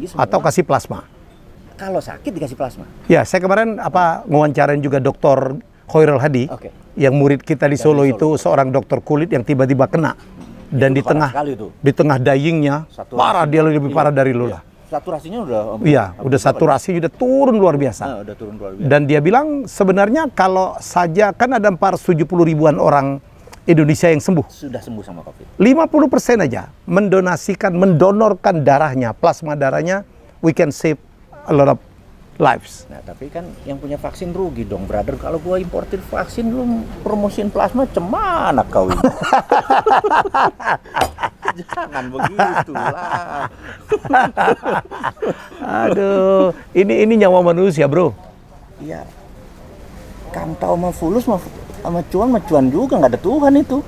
Semua. Atau kasih plasma. Kalau sakit dikasih plasma. Ya, saya kemarin ngewawancarain juga Dr. Khairul Hadi, yang murid kita di Solo itu seorang dokter kulit yang tiba-tiba kena dan di tengah dyingnya parah, dia lebih parah dari lu lah. saturasinya udah Iya, udah saturasi udah turun luar biasa. Nah, udah turun luar biasa. Dan dia bilang sebenarnya kalau saja kan ada 470 ribuan orang Indonesia yang sembuh. Sudah sembuh sama COVID. 50% aja mendonorkan darahnya, plasma darahnya, we can save a lot of lives. Nah, tapi kan yang punya vaksin rugi dong, brother. Kalau gua importir vaksin, lu promosiin plasma, cemana kau ini? Jangan begitu lah. Aduh, ini nyawa manusia, bro. Iya. Kantau sama fulus sama cuan juga, nggak ada Tuhan itu.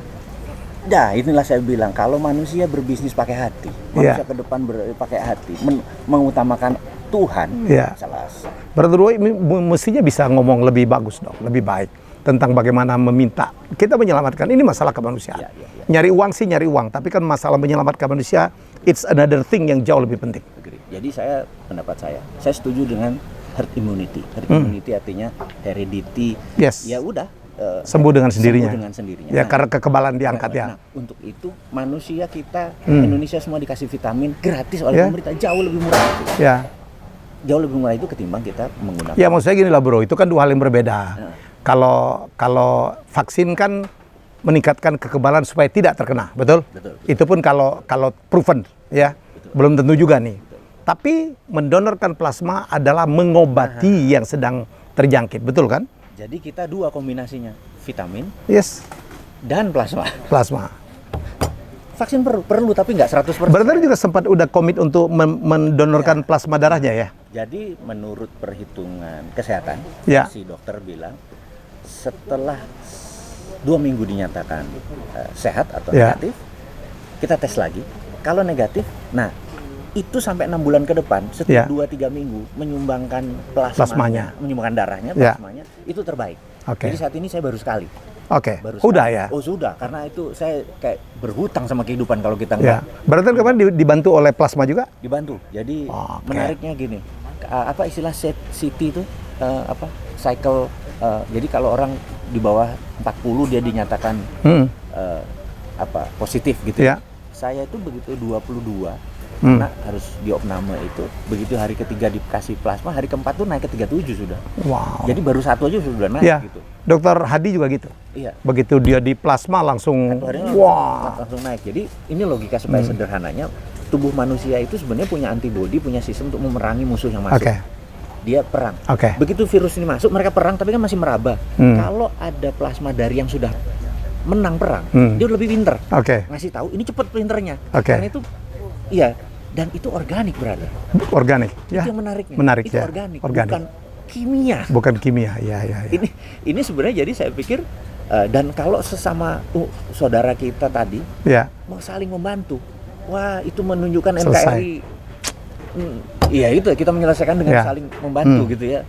Nah, inilah saya bilang, kalau manusia berbisnis pakai hati, manusia ke depan pakai hati, mengutamakan Tuhan, selesai. Brother Roy mestinya bisa ngomong lebih bagus dong, lebih baik tentang bagaimana meminta kita menyelamatkan. Ini masalah kemanusiaan. Nyari uang sih nyari uang, tapi kan masalah menyelamatkan manusia, it's another thing yang jauh lebih penting. Jadi pendapat saya setuju dengan herd immunity. Herd immunity artinya heredity. Yes. Ya udah. Sembuh dengan sendirinya. Sembuh dengan sendirinya. Ya, karena kekebalan diangkat ya. Nah, untuk itu manusia kita Indonesia semua dikasih vitamin gratis oleh pemerintah, jauh lebih murah. Ya. Jauh lebih murah itu ketimbang kita menggunakan. Ya, maksud saya gini lah, bro, itu kan dua hal yang berbeda. Kalau vaksin kan meningkatkan kekebalan supaya tidak terkena, betul? Betul. Itu pun kalau proven, ya. Betul. Belum tentu juga nih. Betul. Tapi mendonorkan plasma adalah mengobati yang sedang terjangkit, betul kan? Jadi kita dua kombinasinya, vitamin, dan plasma. Plasma. Vaksin perlu tapi nggak 100%. Berarti juga sempat udah komit untuk mendonorkan plasma darahnya ya? Jadi menurut perhitungan kesehatan, si dokter bilang setelah 2 minggu dinyatakan sehat atau negatif, kita tes lagi. Kalau negatif, nah itu sampai 6 bulan ke depan, setiap 2-3 minggu menyumbangkan plasmanya, menyumbangkan darahnya, plasmanya, itu terbaik. Jadi saat ini saya baru sekali. Udah ya? Oh sudah, karena itu saya kayak berhutang sama kehidupan kalau kita nggak. Berarti kemarin dibantu oleh plasma juga? Dibantu. Jadi menariknya gini, apa istilah CT itu, cycle. Jadi kalau orang di bawah 40 dia dinyatakan positif gitu. Saya itu begitu 22. Karena harus diopname itu, begitu hari ketiga dikasih plasma, hari keempat tuh naik ke 37 sudah. Wow. Jadi baru satu aja sudah naik gitu. Dokter Hadi juga gitu. Iya. Begitu dia di plasma langsung langsung naik. Jadi ini logika supaya sederhananya, tubuh manusia itu sebenarnya punya antibodi, punya sistem untuk memerangi musuh yang masuk. Dia perang. Begitu virus ini masuk, mereka perang tapi kan masih meraba. Kalau ada plasma dari yang sudah menang perang, dia lebih pinter. Ngasih tahu ini cepet pinternya. Karena itu dan itu organik, brother. Organik. Itu yang menariknya. Itu organik. Bukan kimia. Bukan kimia, ya. Ini sebenarnya jadi saya pikir dan kalau sesama saudara kita tadi mau saling membantu, wah itu menunjukkan NKRI. Iya itu kita menyelesaikan dengan saling membantu gitu ya.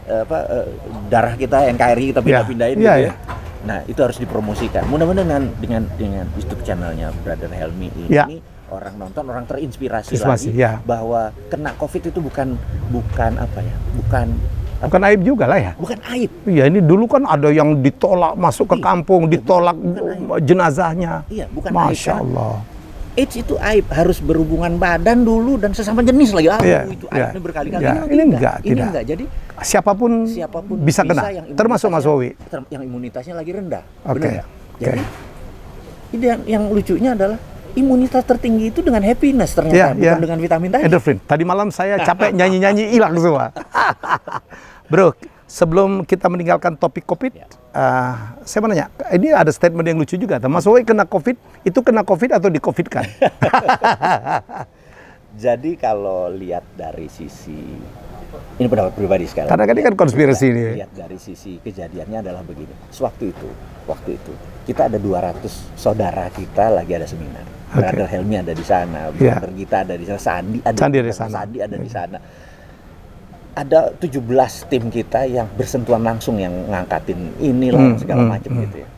Darah kita NKRI kita pindah-pindahin gitu ya. Nah itu harus dipromosikan. Mudah-mudahan dengan YouTube channelnya Brother Helmy ini orang nonton, orang terinspirasi lagi bahwa kena COVID itu bukan aib juga lah ya. Bukan aib. Iya, ini dulu kan ada yang ditolak masuk ke kampung, ditolak jenazahnya. Iya, bukan Masya aib. Allah. AIDS itu aib, harus berhubungan badan dulu dan sesama jenis lagi. Itu aibnya berkali-kali. Ini enggak. Jadi siapapun bisa kena, termasuk Mas Wowi. Yang imunitasnya lagi rendah. Jadi yang lucunya adalah imunitas tertinggi itu dengan happiness ternyata, bukan dengan vitamin tadi. Endorfin. Tadi malam saya capek nyanyi-nyanyi hilang semua. Bro, sebelum kita meninggalkan topik COVID, saya mau nanya, ini ada statement yang lucu juga. Mas Wowi kena COVID, itu kena COVID atau di-COVID-kan? Jadi kalau lihat dari sisi, ini pendapat pribadi sekali. Karena ini kan konspirasi ini. Lihat dari sisi kejadiannya adalah begini. Waktu itu kita ada 200 saudara kita lagi ada seminar. Brother Helmy ada di sana, Brother Gita ada di sana, Sandi ada di sana. Ada 17 tim kita yang bersentuhan langsung yang ngangkatin inilah segala macam gitu ya.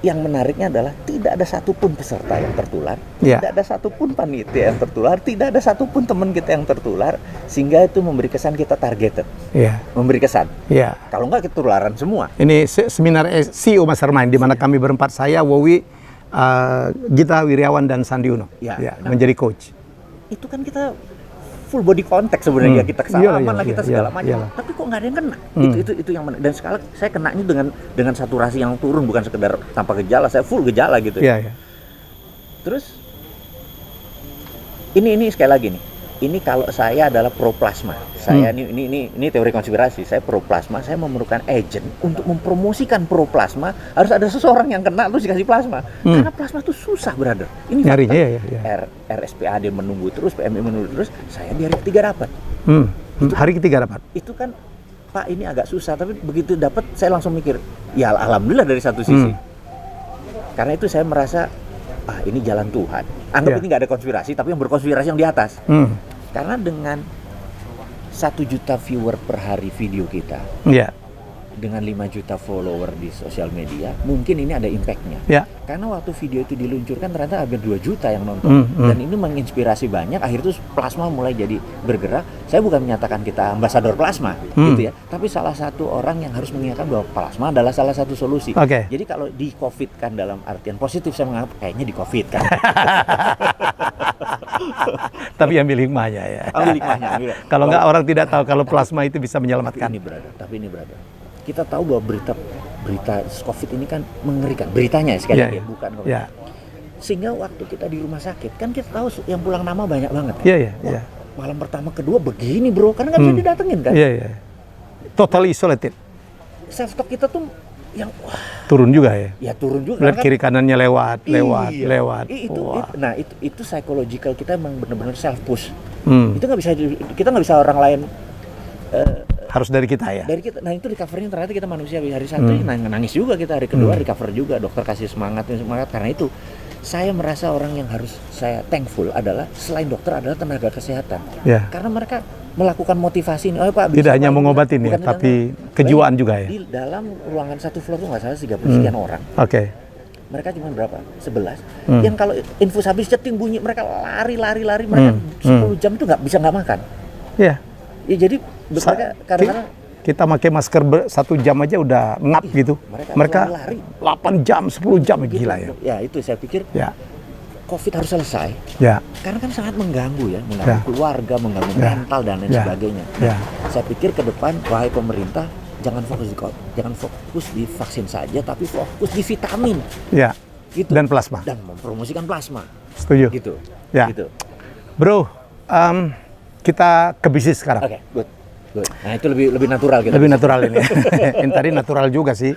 Yang menariknya adalah tidak ada satupun peserta yang tertular, tidak ada satupun panitia yang tertular, tidak ada satupun teman kita yang tertular, sehingga itu memberi kesan kita targeted, memberi kesan. Kalau enggak ketularan semua. Ini seminar CEO Mastermind di mana kami berempat, saya, Wowi, Gita Wiryawan dan Sandi Uno, menjadi coach. Itu kan kita full body contact sebenarnya, kita kesalahan Iyalah, lah, kita iyalah, segala macam. iyalah. Tapi kok nggak ada yang kena? Hmm. Itu yang dan sekarang saya kenanya dengan saturasi yang turun, bukan sekedar tanpa gejala, saya full gejala gitu. Iya, iya. Terus ini sekali lagi nih. Ini kalau saya adalah pro plasma. Saya ini teori konspirasi. Saya pro plasma, saya memerlukan agent untuk mempromosikan pro plasma, harus ada seseorang yang kena terus dikasih plasma. Karena plasma itu susah, brother. Ini Nyarinya fakta. ya. RSPAD menunggu terus, PMI menunggu terus, saya di hari ketiga dapat. Hari ketiga dapat. Itu kan, Pak, ini agak susah, tapi begitu dapat saya langsung mikir, ya alhamdulillah dari satu sisi. Karena itu saya merasa ini jalan Tuhan. Anggap ini nggak ada konspirasi, tapi yang berkonspirasi yang di atas. Karena dengan 1 juta viewer per hari video kita, dengan 5 juta follower di sosial media, mungkin ini ada impact-nya. Karena waktu video itu diluncurkan ternyata hampir 2 juta yang nonton. Dan ini menginspirasi banyak, akhirnya tuh plasma mulai jadi bergerak. Saya bukan menyatakan kita ambasador plasma, gitu ya. Tapi salah satu orang yang harus mengingatkan bahwa plasma adalah salah satu solusi. Jadi kalau di COVID kan dalam artian positif, saya menganggap kayaknya di COVID kan. Tapi ambil hikmahnya ya. Ambil hikmahnya. Kalau nggak, orang tidak tahu kalau plasma itu bisa menyelamatkan. Tapi ini berada. Kita tahu bahwa berita COVID ini kan mengerikan. Beritanya sekali lagi, bukan COVID. Sehingga waktu kita di rumah sakit, kan kita tahu yang pulang nama banyak banget. Iya. Malam pertama, kedua begini bro, karena nggak bisa didatengin kan. Iya. Totally isolated. Self stock kita tuh yang turun juga ya. Ya turun juga. Lihat kiri kanannya lewat. Nah itu psychological kita emang benar-benar self push. Itu kita nggak bisa orang lain. Harus dari kita ya. Dari kita. Nah itu recovery ternyata kita manusia. Hari satu nangis juga kita, hari kedua recover juga. Dokter kasih semangat karena itu. Saya merasa orang yang harus saya thankful adalah selain dokter adalah tenaga kesehatan. Karena mereka melakukan motivasi ini. Pak, tidak hanya mengobatin ya, tapi kejiwaan juga ya. Di dalam ruangan satu floor tuh nggak salah 30 sekian orang. Mereka cuma berapa? 11. Yang kalau infus habis ceting bunyi, mereka lari. Mereka 10 jam itu nggak makan. Ya jadi mereka kadang-kadang kita pakai masker 1 jam aja udah ngap gitu. Mereka lari 8 jam, 10 jam gitu, gila ya. Ya itu saya pikir COVID harus selesai. Karena kan sangat mengganggu ya, mengganggu keluarga, mengganggu mental dan lain sebagainya. Saya pikir ke depan, wahai pemerintah, jangan fokus di vaksin saja, tapi fokus di vitamin. Gitu. Dan plasma. Dan mempromosikan plasma. Setuju. Gitu. Bro, kita ke bisnis sekarang. Good. Nah itu lebih natural gitu. Lebih natural ini. Yang tadi natural juga sih.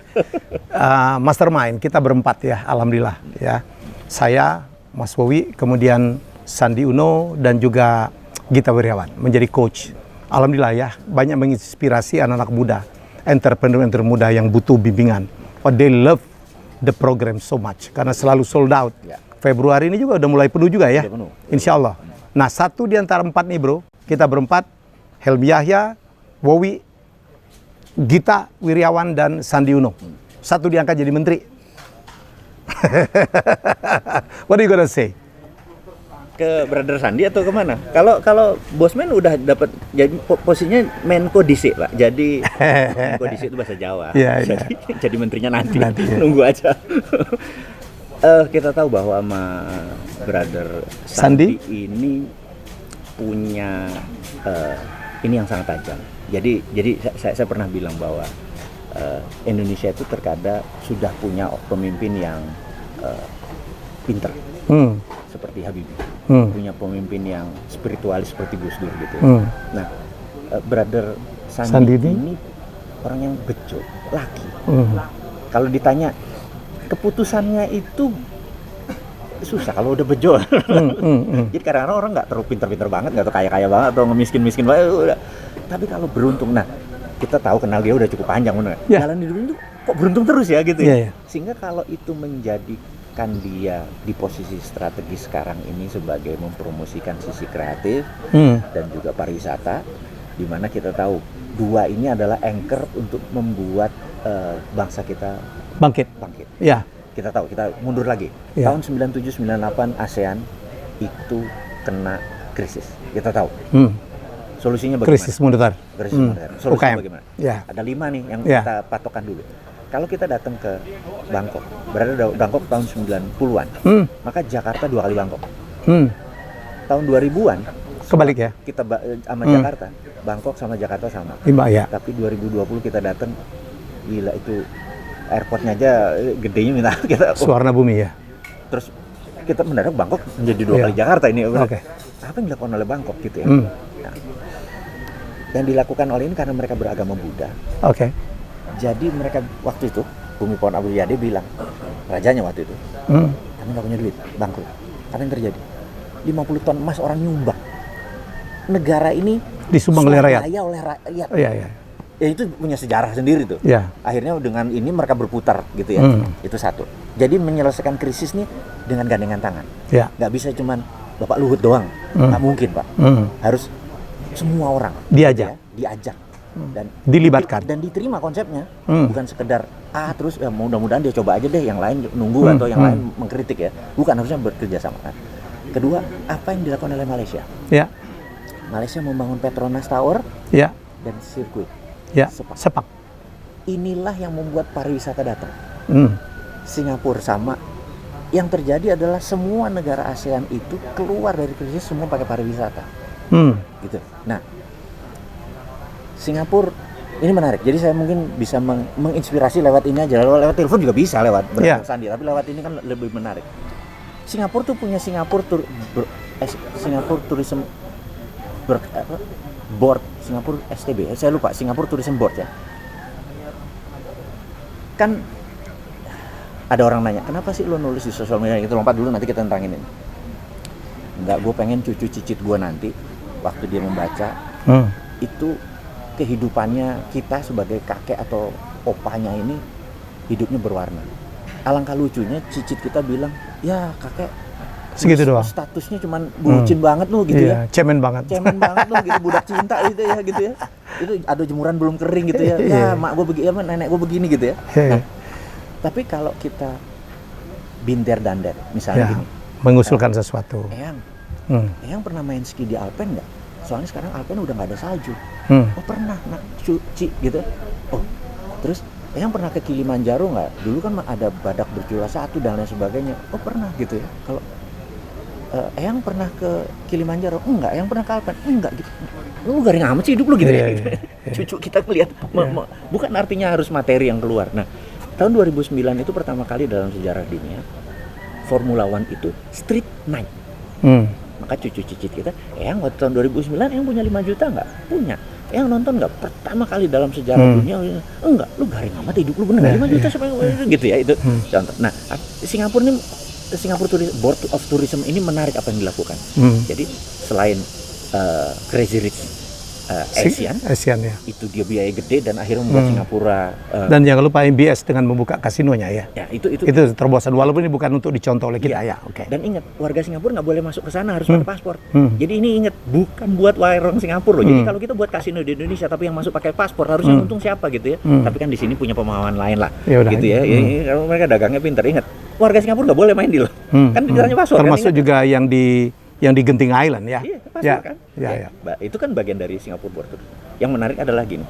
Mastermind kita berempat ya, alhamdulillah ya. Saya, Mas Wowi, kemudian Sandi Uno dan juga Gita Wirjawan menjadi coach. Alhamdulillah ya, banyak menginspirasi anak-anak muda, entrepreneur muda yang butuh bimbingan. They love the program so much karena selalu sold out. Februari ini juga udah mulai penuh juga ya. Insya Allah. Nah, satu di antara 4 nih bro, kita berempat, Helmi Yahya, Wowi, Gita Wirjawan, dan Sandi Uno. Satu diangkat jadi menteri. What are you gonna say? Ke Brother Sandi atau kemana? Kalau Bosman udah dapat jadi posisinya Menko DC Pak. Jadi Menko DC itu bahasa Jawa. Jadi menterinya nanti nunggu aja. Kita tahu bahwa sama Brother Sandi ini punya ini yang sangat tajam. Jadi saya pernah bilang bahwa Indonesia itu terkadang sudah punya pemimpin yang pinter, seperti Habibie, punya pemimpin yang spiritualis seperti Gus Dur gitu. Nah, Brother Sandi ini orang yang bejo, laki. Kalau ditanya keputusannya itu susah kalau udah bejo. Jadi kadang-kadang orang nggak terlalu pinter-pinter banget, nggak terlalu kaya-kaya banget atau ngemiskin-miskin banget. Udah. Tapi kalau beruntung, nah kita tahu kenal dia udah cukup panjang, jalan di dunia itu kok beruntung terus ya gitu ya. Sehingga kalau itu menjadikan dia di posisi strategis sekarang ini sebagai mempromosikan sisi kreatif dan juga pariwisata, di mana kita tahu dua ini adalah anchor untuk membuat bangsa kita bangkit. Kita tahu, kita mundur lagi. Tahun 97-98 ASEAN itu kena krisis. Kita tahu. Solusinya bagaimana? Krisis moneter. Solusinya bagaimana? Ada 5 nih yang kita patokan dulu. Kalau kita datang ke Bangkok, berada di Bangkok tahun 90-an, maka Jakarta 2 kali Bangkok. Tahun 2000-an, Kebalik ya? Kita sama Jakarta, Bangkok sama Jakarta sama. Ya. Tapi 2020 kita datang, gila itu airportnya aja gedenya minta kita. Suwarna bumi ya. Terus kita mendadak Bangkok menjadi 2 kali Jakarta ini. Oke. Apa yang dilakukan oleh Bangkok gitu ya? Hmm. Nah, yang dilakukan oleh ini karena mereka beragama Buddha. Oke. Jadi mereka waktu itu Bumi Pohon Abu Yade bilang, rajanya waktu itu, kami nggak punya duit, bangkrut. Apa yang terjadi? 50 ton emas orang nyumbang. Negara ini Disumbang oleh rakyat. swadaya oleh rakyat. Iya. Ya itu punya sejarah sendiri tuh. Iya. Akhirnya dengan ini mereka berputar gitu ya. Itu satu. Jadi menyelesaikan krisis nih dengan gandengan tangan. Iya. Nggak bisa cuman Bapak Luhut doang. Nggak mungkin Pak. Harus semua orang Diajak. ya, diajak dan Dilibatkan. dan diterima konsepnya. Bukan sekedar terus ya mudah-mudahan dia coba aja deh, yang lain nunggu atau yang lain mengkritik ya. Bukan, harusnya bekerja sama. Kedua, apa yang dilakukan oleh Malaysia? Ya. Malaysia membangun Petronas Tower Ya. dan sirkuit. Ya. Sepak. Sepak. Inilah yang membuat pariwisata datang. Hmm. Singapura sama. Yang terjadi adalah semua negara ASEAN itu keluar dari krisis semua pakai pariwisata. Gitu. Nah, Singapura ini menarik. Jadi saya mungkin bisa menginspirasi lewat ini aja. Lewat telepon juga bisa, lewat sandi. Tapi lewat ini kan lebih menarik. Singapura tuh punya Singapura Tourism Board, Singapura STB. Saya lupa, Singapura Tourism Board ya. Kan ada orang nanya, kenapa sih lo nulis di sosial media? Kita lompat dulu, nanti kita tentangin ini. Enggak, gue pengen cucu cicit gue nanti waktu dia membaca itu kehidupannya kita sebagai kakek atau opanya ini hidupnya berwarna. Alangkah lucunya cicit kita bilang, ya kakek segitu doang. Statusnya cuman bucin banget lu gitu ya. Cemen banget Lu gitu, budak cinta gitu ya. Itu ada jemuran belum kering gitu ya. Ya mak gue begini, nenek gue begini gitu ya. Nah, tapi kalau kita binder dandet misalnya gini, mengusulkan sesuatu. Eyang pernah main ski di Alpen nggak? Soalnya sekarang Alpen udah nggak ada salju. Oh pernah, cuci gitu. Oh terus Eyang pernah ke Kilimanjaro nggak? Dulu kan ada badak berjula 1 dan lain sebagainya. Oh pernah gitu ya. Kalau Eyang pernah ke Kilimanjaro? Enggak. Eyang pernah ke Alpen? Enggak gitu. Lu garing amat sih hidup lu gitu ya. Cucu kita melihat, bukan artinya harus materi yang keluar. Nah, tahun 2009 itu pertama kali dalam sejarah dunia Formula One itu street night. Maka cucu cicit kita, Eyang waktu tahun 2009 Eyang punya 5 juta nggak? Punya. Eyang nonton nggak? Pertama kali dalam sejarah dunia, enggak. Lu garing amat hidup lu, bener 5 juta siapa gitu ya itu. Contoh. Nah, Singapura Board of Tourism ini menarik apa yang dilakukan. Jadi selain Crazy Rich Asian ya. Itu dia biaya gede dan akhirnya membuat Singapura dan jangan lupa MBS dengan membuka kasinonya ya. Ya itu terobosan, walaupun ini bukan untuk dicontoh oleh kita ya. Oke. Dan ingat, warga Singapura nggak boleh masuk ke sana, harus pakai paspor. Jadi ini ingat, bukan buat warung Singapura loh. Jadi kalau kita buat kasino di Indonesia tapi yang masuk pakai paspor, harusnya untung siapa gitu ya. Tapi kan di sini punya pemahaman lain lah. Gitu ya. Kalau mereka dagangnya pintar, ingat, warga Singapura nggak boleh main di lo. Kan ditanya paspor. Termasuk kan, juga yang di Genting Island ya. Iya, paspor kan. Ya. Itu kan bagian dari Singapura Board. Yang menarik adalah gini.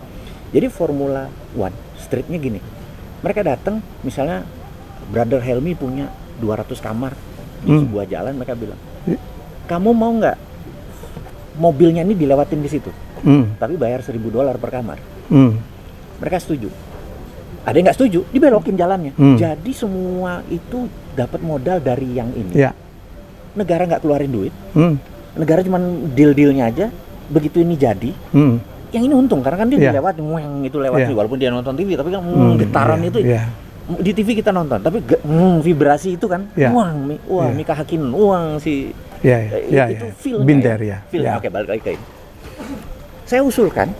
Jadi Formula One streetnya gini. Mereka datang, misalnya Brother Helmi punya 200 kamar di sebuah jalan, mereka bilang, kamu mau nggak mobilnya ini dilewatin di situ, tapi bayar $1.000 per kamar. Mereka setuju. Ada yang nggak setuju, dibelokin jalannya. Jadi semua itu dapat modal dari yang ini. Negara nggak keluarin duit, negara cuma deal-dealnya aja. Begitu ini jadi, yang ini untung karena kan dia dilewat, itu lewat walaupun dia nonton TV, tapi kan getaran itu di TV kita nonton, tapi vibrasi itu kan, Mika Hakkinen, itu feel binder ya. Oke, balik lagi ke ini. Saya usulkan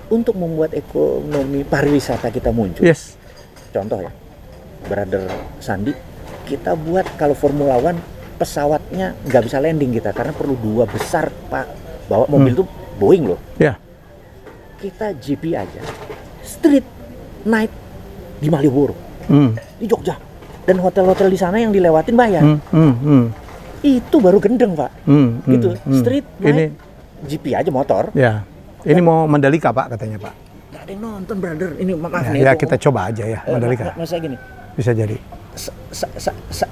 untuk membuat ekonomi pariwisata kita muncul. Contoh ya, Brother Sandi, kita buat kalau Formula One pesawatnya nggak bisa landing kita karena perlu 2 besar Pak, bawa mobil tuh Boeing loh. Kita GP aja, street night di Malioboro, di Jogja, dan hotel-hotel di sana yang dilewatin bayar. Itu baru gendeng Pak. Gitu, street night, GP aja motor. Ini mau Mandalika Pak katanya Pak. Nggak ada yang nonton brother. Ini maaf nih. Ya kita coba aja ya Mandalika. Masa gini. Bisa jadi.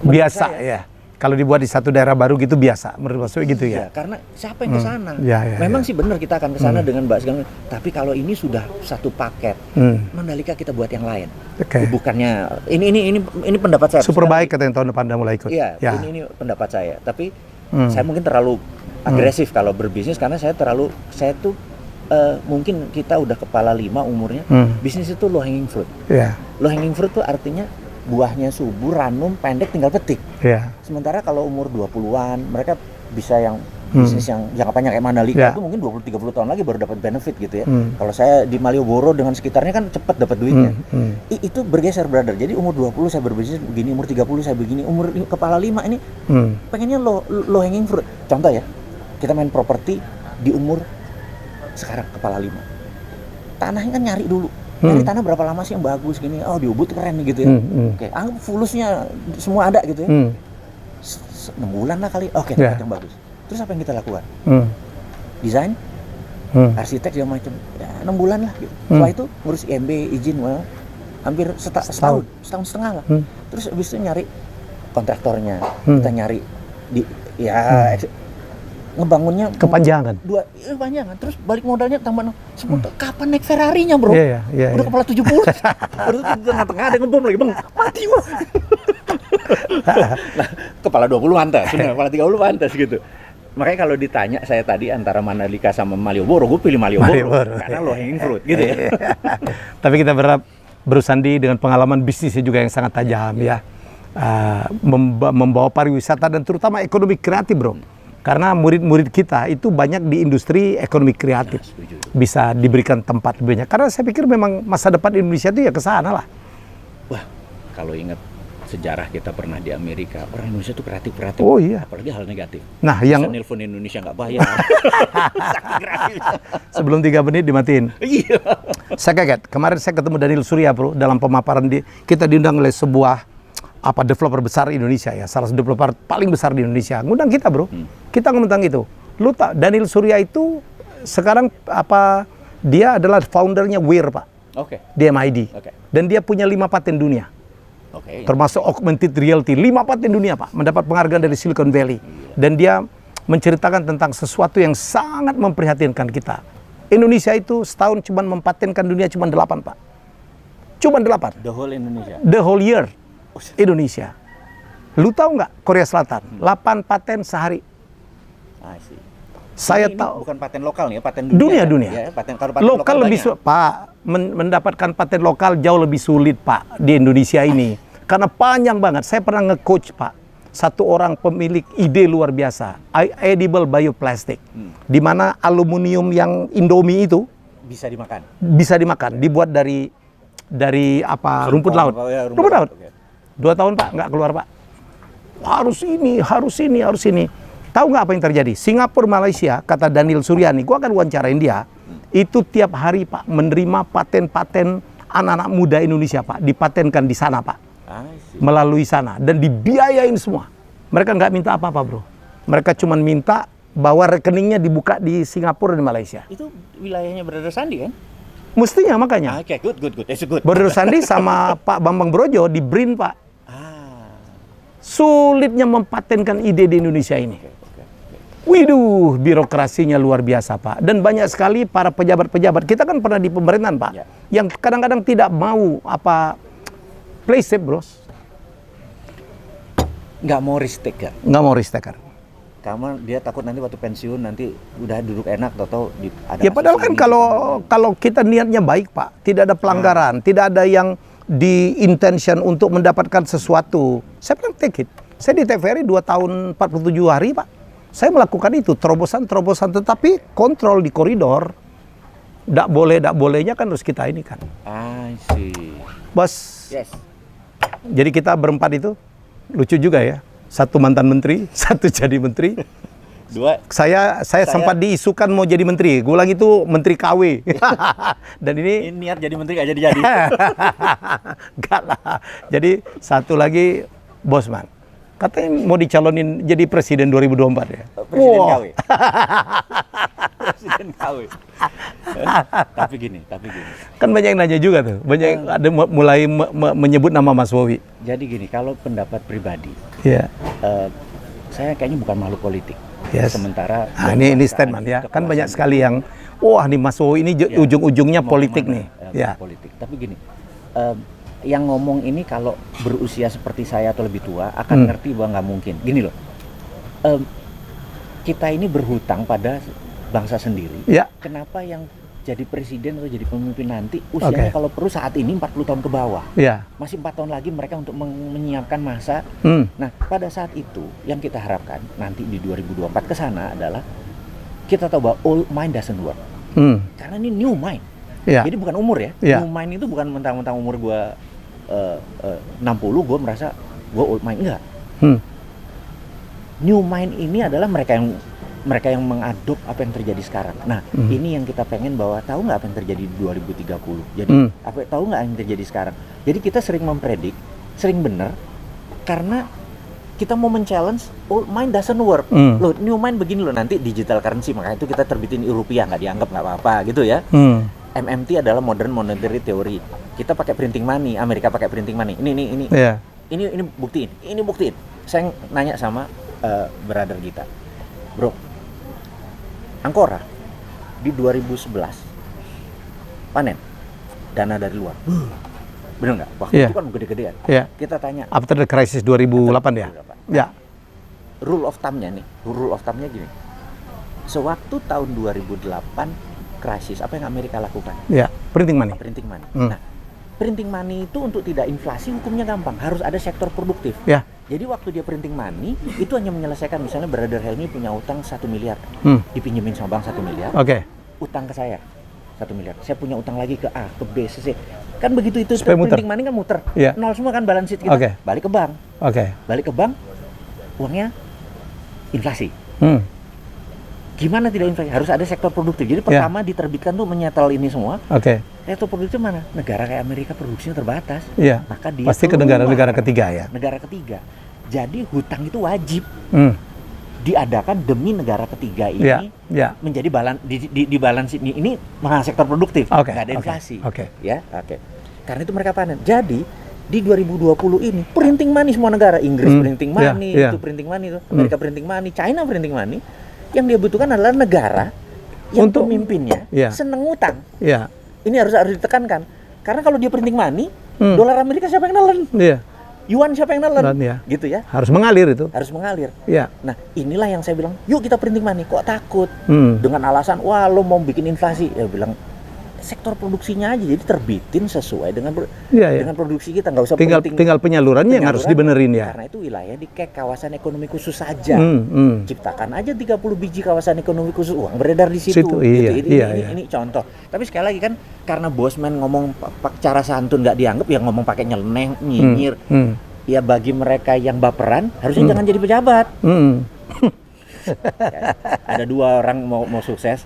Biasa saya, ya. Kalau dibuat di satu daerah baru gitu biasa, menurut Mas Uwi gitu ya. Ya, karena siapa yang ke sana? Ya, Memang sih benar kita akan ke sana dengan Mbak segala. Tapi kalau ini sudah satu paket, Mandalika kita buat yang lain. Oke. Bukannya ini pendapat saya. Super baik kata yang tahun depan udah mulai ikut. Iya, Ya. ini pendapat saya. Tapi saya mungkin terlalu agresif kalau berbisnis karena saya tuh mungkin kita udah kepala 5 umurnya. Bisnis itu low hanging fruit. Iya. Low hanging fruit tuh artinya buahnya subur, ranum, pendek, tinggal petik. Iya. Sementara kalau umur 20-an, mereka bisa yang bisnis yang jangka panjang kayak Mandalika itu mungkin 20-30 tahun lagi baru dapat benefit gitu ya. Kalau saya di Malioboro dengan sekitarnya kan cepat dapat duitnya. Itu bergeser, brother. Jadi umur 20 saya berbisnis begini, umur 30 saya begini, umur kepala 5 ini pengennya low hanging fruit. Contoh ya, kita main properti di umur sekarang kepala 5. Tanahnya kan nyari dulu. Nyari tanah berapa lama sih yang bagus gini? Oh, di Ubud keren nih gitu ya. Oke, anggap fulusnya semua ada gitu ya. 6 bulan lah kali. Oke, yang bagus. Terus apa yang kita lakukan? Desain, arsitek segala macam. Ya, 6 bulan lah gitu. Setelah itu ngurus IMB, izin, hampir setahun setengah lah. Terus habis itu nyari kontraktornya. Kita nyari ngebangunnya kepanjangan. Kepanjangan. Terus balik modalnya tambah kapan naik Ferrarinya, bro? Iya. Udah kepala 70. Baru di tengah-tengah ada ngebom lagi, Bang. Mati gua. Nah, kepala 20 pantas, kepala 30 pantas gitu. Makanya kalau ditanya saya tadi antara Mandalika sama Malioboro, gue pilih Malioboro. Karena low hanging fruit gitu ya. Tapi kita berharap Bro Sandi dengan pengalaman bisnisnya juga yang sangat tajam ya. Membawa pariwisata dan terutama ekonomi kreatif, bro. Karena murid-murid kita itu banyak di industri ekonomi kreatif. Bisa diberikan tempat lebih banyak. Karena saya pikir memang masa depan Indonesia itu ya ke sana lah. Wah, kalau ingat sejarah kita pernah di Amerika, orang Indonesia itu kreatif-kreatif. Oh iya. Apalagi hal negatif. Nah, bisa yang nelpon Indonesia nggak bayar. sebelum 3 menit dimatiin. Iya. Saya kaget. Kemarin saya ketemu Daniel Surya, bro, dalam pemaparan kita diundang oleh sebuah developer besar Indonesia ya, salah satu developer paling besar di Indonesia. Ngundang kita, bro. Kita ngomong tentang itu. Lu tak Daniel Surya itu sekarang dia adalah foundernya Weir, Pak. Oke. Di MID. Oke. Dan dia punya 5 paten dunia. Oke. Termasuk augmented reality, 5 paten dunia, Pak. Mendapat penghargaan dari Silicon Valley. Dan dia menceritakan tentang sesuatu yang sangat memprihatinkan kita. Indonesia itu setahun cuma mempatenkan dunia cuma 8, Pak. Cuma 8. The whole Indonesia. The whole year. Indonesia. Lu tahu nggak Korea Selatan? 8 paten sehari. See. Saya ini tahu. Bukan paten lokal nih ya, paten dunia. Dunia. Ya, kalau paten lokal lebih Pak, mendapatkan paten lokal jauh lebih sulit, Pak, di Indonesia ini. Karena panjang banget. Saya pernah nge-coach, Pak. Satu orang pemilik ide luar biasa, edible bioplastic. Di mana aluminium yang Indomie itu bisa dimakan. Bisa dimakan, dibuat dari rumput laut. Rumput laut. 2 tahun, Pak, nggak keluar, Pak. Harus ini. Tahu nggak apa yang terjadi? Singapura, Malaysia, kata Daniel Suryani, gua akan wawancarain dia, itu tiap hari, Pak, menerima paten-paten anak-anak muda Indonesia, Pak, dipatenkan di sana, Pak, melalui sana, dan dibiayain semua. Mereka nggak minta apa-apa, bro. Mereka cuma minta bahwa rekeningnya dibuka di Singapura dan Malaysia. Itu wilayahnya Brother Sandi kan? Mestinya, makanya. Oke, good. It's good. Brother Sandi sama Pak Bambang Brojo di BRIN, Pak. Sulitnya mempatenkan ide di Indonesia ini. Widuh, birokrasinya luar biasa, Pak. Dan banyak sekali para pejabat-pejabat. Kita kan pernah di pemerintahan, Pak. Yang kadang-kadang tidak mau play safe, bros. Nggak mau risk taker. Nggak mau risk taker. Karena dia takut nanti waktu pensiun nanti udah duduk enak atau ada. Ya padahal kan kalau kita niatnya baik, Pak. Tidak ada pelanggaran, tidak ada yang di intention untuk mendapatkan sesuatu. Saya pernah take it. Saya di TVRI 2 tahun 47 hari, Pak. Saya melakukan itu, terobosan, tetapi kontrol di koridor. Nggak bolehnya kan harus kita ini kan. I see. Bos. Yes. Jadi kita berempat itu, lucu juga ya. 1 mantan menteri, 1 jadi menteri. 2. Saya sempat diisukan mau jadi menteri. Gue lagi itu menteri KW. Dan ini niat jadi menteri gak jadi. Enggak lah. Jadi 1 lagi Bosman. Katanya mau dicalonin jadi presiden 2024 ya. Presiden KW. Presiden KW. Tapi gini. Kan banyak yang nanya juga tuh. Banyak yang ada mulai menyebut nama Mas Wowi. Jadi gini, kalau pendapat pribadi. Iya. saya kayaknya bukan makhluk politik. Yes. Sementara ini statement ya. Kan banyak sekali yang wah nih Mas Wowo ini ujung-ujungnya politik nih. Ya. Politik. Tapi gini, yang ngomong ini kalau berusia seperti saya atau lebih tua akan ngerti bahwa nggak mungkin. Gini loh, kita ini berhutang pada bangsa sendiri. Ya. Kenapa yang jadi presiden atau jadi pemimpin nanti usianya kalau perlu saat ini 40 tahun ke bawah. Ya. Masih 4 tahun lagi mereka untuk menyiapkan masa. Nah, pada saat itu yang kita harapkan nanti di 2024 ke sana adalah kita tahu bahwa old mind doesn't work. Karena ini new mind. Ya. Jadi bukan umur ya. Ya. New mind itu bukan mentang-mentang umur gua 60 gua merasa gua old mind, enggak. New mind ini adalah mereka yang mengadop apa yang terjadi sekarang. Nah, ini yang kita pengen bahwa tahu nggak apa yang terjadi di 2030. Jadi tahu nggak yang terjadi sekarang. Jadi kita sering mempredik, sering benar karena kita mau men-challenge old mind doesn't work. Loh, new mind begini loh, nanti digital currency, makanya itu kita terbitin rupiah, nggak dianggap nggak apa-apa gitu ya. MMT adalah modern monetary theory. Kita pakai printing money, Amerika pakai printing money. Ini buktiin. Ini buktiin. Saya nanya sama brother kita. Bro, Angkora di 2011 panen dana dari luar, bener nggak? Waktu itu kan gede-gedean. Kita tanya. After the crisis 2008 ya. Ya. Rule of thumb-nya gini. Sewaktu tahun 2008 krisis, apa yang Amerika lakukan? Ya, printing money. Printing money. Nah, printing money itu untuk tidak inflasi hukumnya gampang, harus ada sektor produktif. Ya. Jadi waktu dia printing money itu hanya menyelesaikan, misalnya Brother Helmi punya utang 1 miliar, dipinjemin sama bank 1 miliar, utang ke saya 1 miliar, saya punya utang lagi ke A, ke B, C, kan begitu itu printing money kan muter, nol semua kan balance sheet kita, balik ke bank, balik ke bank, uangnya inflasi. Gimana tidak inflasi? Harus ada sektor produktif. Jadi pertama diterbitkan tuh menyetel ini semua. Sektor produktif mana? Negara kayak Amerika produksinya terbatas. Maka dia pasti ke negara-negara ketiga ya. Negara ketiga. Jadi hutang itu wajib diadakan demi negara ketiga ini menjadi di balance ini mahal sektor produktif. Nggak ada inflasi. Karena itu mereka panen. Jadi di 2020 ini printing money semua negara. Inggris printing money, itu printing money itu, Amerika printing money, China printing money. Yang dia butuhkan adalah negara yang pemimpinnya seneng utang. Ini harus ditekankan. Karena kalau dia printing money, dolar Amerika siapa yang nelen? Yuan siapa yang nelen? Gitu ya. Harus mengalir itu. Harus mengalir. Nah, inilah yang saya bilang, yuk kita printing money. Kok takut? Dengan alasan, wah lo mau bikin inflasi. Ya bilang, sektor produksinya aja, jadi terbitin sesuai dengan dengan produksi kita, nggak usah tinggal penyalurannya yang harus dibenerin ya. Karena itu wilayah di kawasan ekonomi khusus saja. Ciptakan aja 30 biji kawasan ekonomi khusus, uang beredar di situ. Ini contoh. Tapi sekali lagi kan karena bosman ngomong cara santun nggak dianggap, ya ngomong pakai nyeleneh, nyinyir. Ya bagi mereka yang baperan harusnya jangan jadi pejabat. Ada 2 orang mau sukses.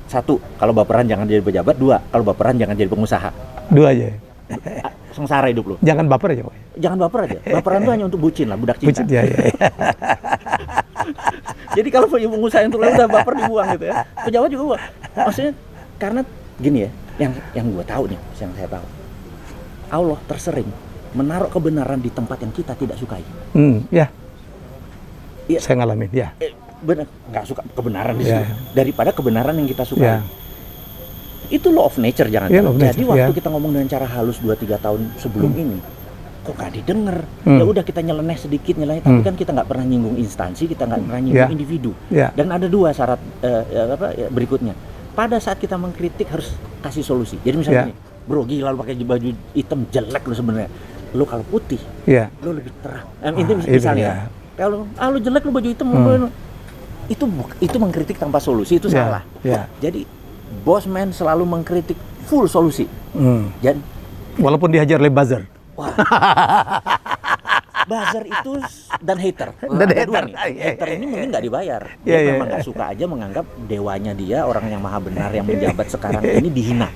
1, kalau baperan jangan jadi pejabat. 2, kalau baperan jangan jadi pengusaha. 2 aja. Sengsara hidup lo. Jangan baper aja, Pak. Jangan baper aja. Baperan itu hanya untuk bucin lah, budak cinta. Bucin, Jadi kalau pengusaha yang udah baper dibuang gitu ya. Pejabat juga buang. Maksudnya karena gini ya, yang gue tahu nih, yang saya tahu. Allah tersering menaruh kebenaran di tempat yang kita tidak sukai. Saya ngalamin, benar, nggak suka kebenaran di situ daripada kebenaran yang kita suka. Itu law of nature, jangan jadi waktu kita ngomong dengan cara halus 2-3 tahun sebelum ini kok nggak didengar. Ya udah kita nyeleneh sedikit tapi kan kita nggak pernah nyinggung instansi, kita nggak pernah nyinggung individu. Dan ada 2 syarat berikutnya. Pada saat kita mengkritik harus kasih solusi. Jadi misalnya bro, gila lu pakai baju hitam, jelek lu sebenarnya. Lu kalau putih lu lebih terang. Misalnya kalau lu jelek lu baju hitam, itu mengkritik tanpa solusi, itu salah. Jadi bosman selalu mengkritik full solusi. Jadi walaupun dihajar oleh buzzer. Buzzer itu dan hater. Hater ini mungkin nggak dibayar. Dia memang nggak suka aja, menganggap dewanya dia, orang yang maha benar yang menjabat sekarang ini dihina.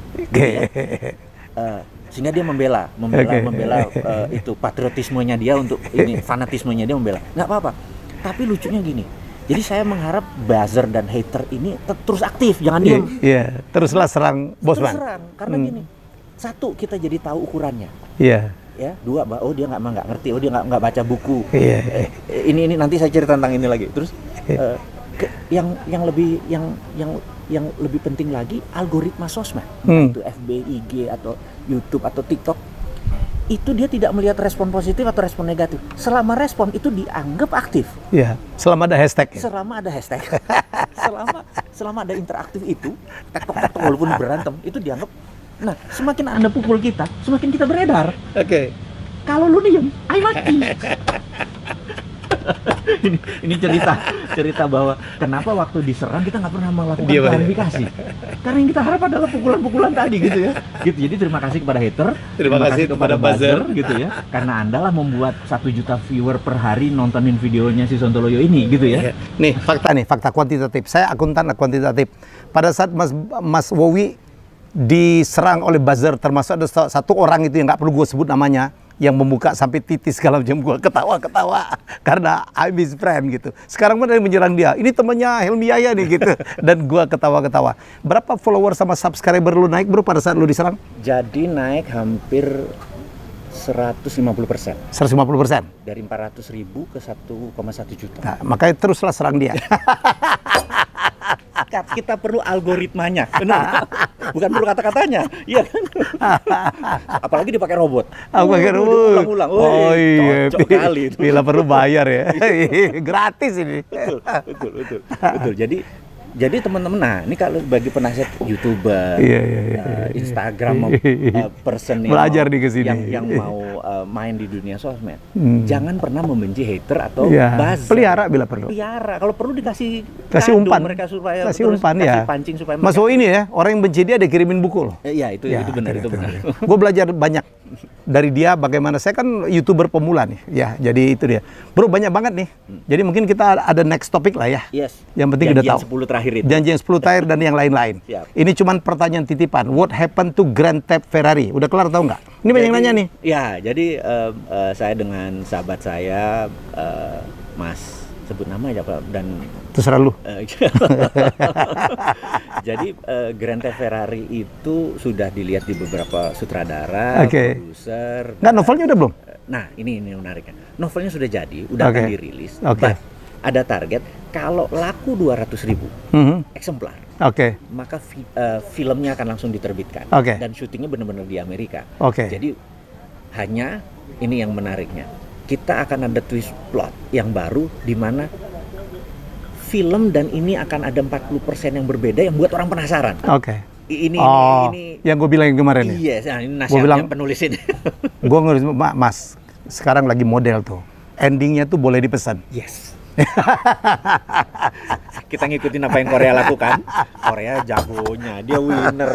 Sehingga dia membela itu patriotismenya dia untuk ini, fanatismenya dia membela. Nggak apa-apa. Tapi lucunya gini. Jadi saya mengharap buzzer dan hater ini terus aktif, jangan diam. Teruslah serang bosman. Terus serang, karena gini. 1, kita jadi tahu ukurannya. ya. Dua, oh dia nggak ngerti, oh dia nggak baca buku. Iya. Ini nanti saya cerita tentang ini lagi. Terus yang lebih penting lagi algoritma sosmed, itu FB, IG atau YouTube atau TikTok, itu dia tidak melihat respon positif atau respon negatif. Selama respon itu dianggap aktif. Iya. Selama ada hashtag. Selama ada hashtag. selama ada interaktif itu, tektok walaupun berantem itu dianggap. Nah, semakin Anda pukul kita, semakin kita beredar. Oke. Kalau lu diem, ayo mati. ini cerita bahwa kenapa waktu diserang kita nggak pernah melakukan klarifikasi. Karena yang kita harap adalah pukulan-pukulan tadi gitu ya. Gitu. Jadi terima kasih kepada hater, terima kasih kepada buzzer gitu ya. Karena Anda lah membuat 1 juta viewer per hari nontonin videonya si Sontoloyo ini gitu ya. Nih, fakta kuantitatif. Saya akuntan kuantitatif. Pada saat Mas Wowi diserang oleh buzzer, termasuk ada satu orang itu yang nggak perlu gue sebut namanya, yang membuka sampai titis segala macam, gue ketawa karena I'm his friend gitu. Sekarang mana yang menyerang dia? Ini temannya Helmi Yahya nih gitu. Dan gue ketawa. Berapa follower sama subscriber lu naik bro pada saat lu diserang? Jadi naik hampir 150%. 150%? Dari 400.000 ke 1,1 juta. Nah, makanya teruslah serang dia. Kita perlu algoritmanya, benar. Bukan perlu kata-katanya, iya kan? Apalagi dipakai robot. Ulang-ulang. Oh iya, cocok kali itu. Bila perlu bayar ya. Gratis ini. Betul. Jadi teman-teman, nah ini kalau bagi penasihat YouTuber, Instagram person belajar di kesini, yang mau main di dunia sosmed, jangan pernah membenci hater atau buzzer. Pelihara bila perlu. Pelihara, kalau perlu kasih umpan mereka supaya kasih umpan ya. Pancing supaya Mas Wo ini ya, orang yang benci dia ada kirimin buku loh. Iya itu benar. Gue belajar banyak dari dia, bagaimana saya kan YouTuber pemula nih, ya jadi itu dia. Bro banyak banget nih, jadi mungkin kita ada next topik lah ya. Yes. Yang penting udah tahu. 10 terakhir itu. Janji yang 10 terakhir dan yang lain-lain. Siap. Ini cuman pertanyaan titipan. What happened to Grand Theft Ferrari? Udah kelar tahu nggak? Ini banyak yang nanya nih. Ya, jadi saya dengan sahabat saya, Mas, sebut nama aja Pak, dan terserah lu. Jadi Grand Theft Ferrari itu sudah dilihat di beberapa sutradara, produser. Nggak, novelnya udah belum? Nah, ini menariknya. Novelnya sudah jadi, udah akan dirilis. Ada target kalau laku 200.000 eksemplar. Maka filmnya akan langsung diterbitkan. Dan syutingnya benar-benar di Amerika. Jadi hanya ini yang menariknya. Kita akan ada twist plot yang baru di mana film dan ini akan ada 40% yang berbeda yang buat orang penasaran. Ini yang gue bilang kemarin nih. Iya, ini nasihatnya penulis ini. Gue ngurus, Mas, sekarang lagi model tuh. Endingnya tuh boleh dipesan. Yes. Kita ngikutin apa yang Korea lakukan. Korea jagonya, dia winner.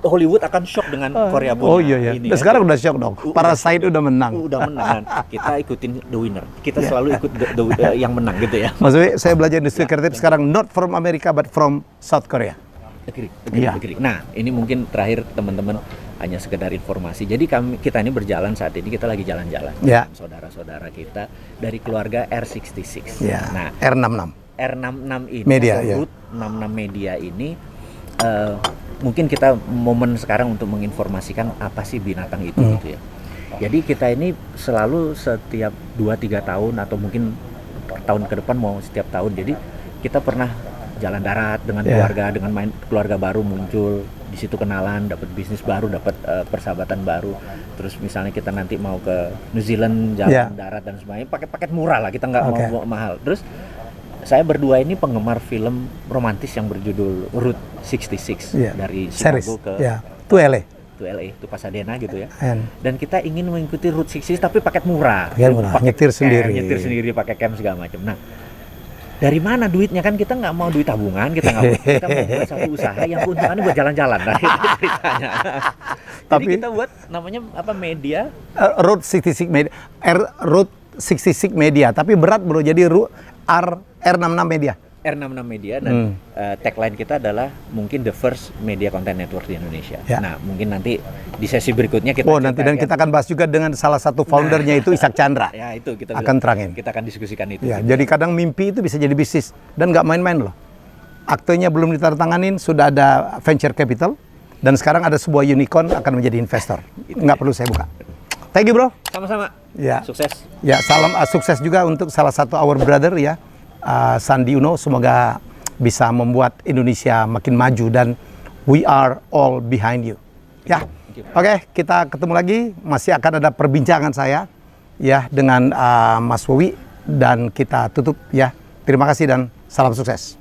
Hollywood akan shock dengan Korea punya ini. Sekarang udah shock dong. Parasite udah menang. Udah menang. Kita ikutin the winner. Kita selalu ikut yang menang gitu ya. Maksudnya saya belajar industri kreatif sekarang not from America but from South Korea. Agree. Nah, ini mungkin terakhir teman-teman hanya sekedar informasi. Jadi kita ini berjalan saat ini, kita lagi jalan-jalan. Saudara-saudara kita dari keluarga R66. Nah, R66 ini, Root 66 Media ini, mungkin kita momen sekarang untuk menginformasikan apa sih binatang itu gitu ya. Jadi kita ini selalu setiap 2-3 tahun atau mungkin tahun ke depan mau setiap tahun. Jadi kita pernah jalan darat dengan keluarga, dengan main keluarga baru muncul di situ, kenalan, dapat bisnis baru, dapat persahabatan baru. Terus misalnya kita nanti mau ke New Zealand jalan darat dan sebagainya, paket murah lah, kita nggak mau mahal. Terus saya berdua ini penggemar film romantis yang berjudul Route 66 dari Chicago ke to LA. Itu Pasadena gitu ya. Dan kita ingin mengikuti Route 66 tapi paket murah. Nyetir sendiri pakai camp segala macam. Nah, dari mana duitnya? Kan kita nggak mau duit tabungan, kita mau buat satu usaha yang keuntungannya buat jalan-jalan. Nah, itu ceritanya. Jadi kita buat namanya apa, media? Route 66 Media. Route 66 Media, tapi berat bro, jadi R66 Media. R66 Media dan tagline kita adalah mungkin the first media content network di Indonesia. Nah, mungkin nanti di sesi berikutnya kita dan kita akan bahas juga dengan salah satu foundernya itu Ishak Chandra. Ya, itu kita akan terangin. Kita akan diskusikan itu. Ya, jadi kadang mimpi itu bisa jadi bisnis dan nggak main-main loh. Aktenya belum ditandatanganin, sudah ada venture capital dan sekarang ada sebuah unicorn akan menjadi investor. Nggak perlu saya buka. Thank you, bro. Sama-sama. Ya. Sukses. Ya, salam sukses juga untuk salah satu our brother ya, Sandi Uno. Semoga bisa membuat Indonesia makin maju dan we are all behind you. Ya. Oke, kita ketemu lagi. Masih akan ada perbincangan saya ya dengan Mas Wowi dan kita tutup ya. Terima kasih dan salam sukses.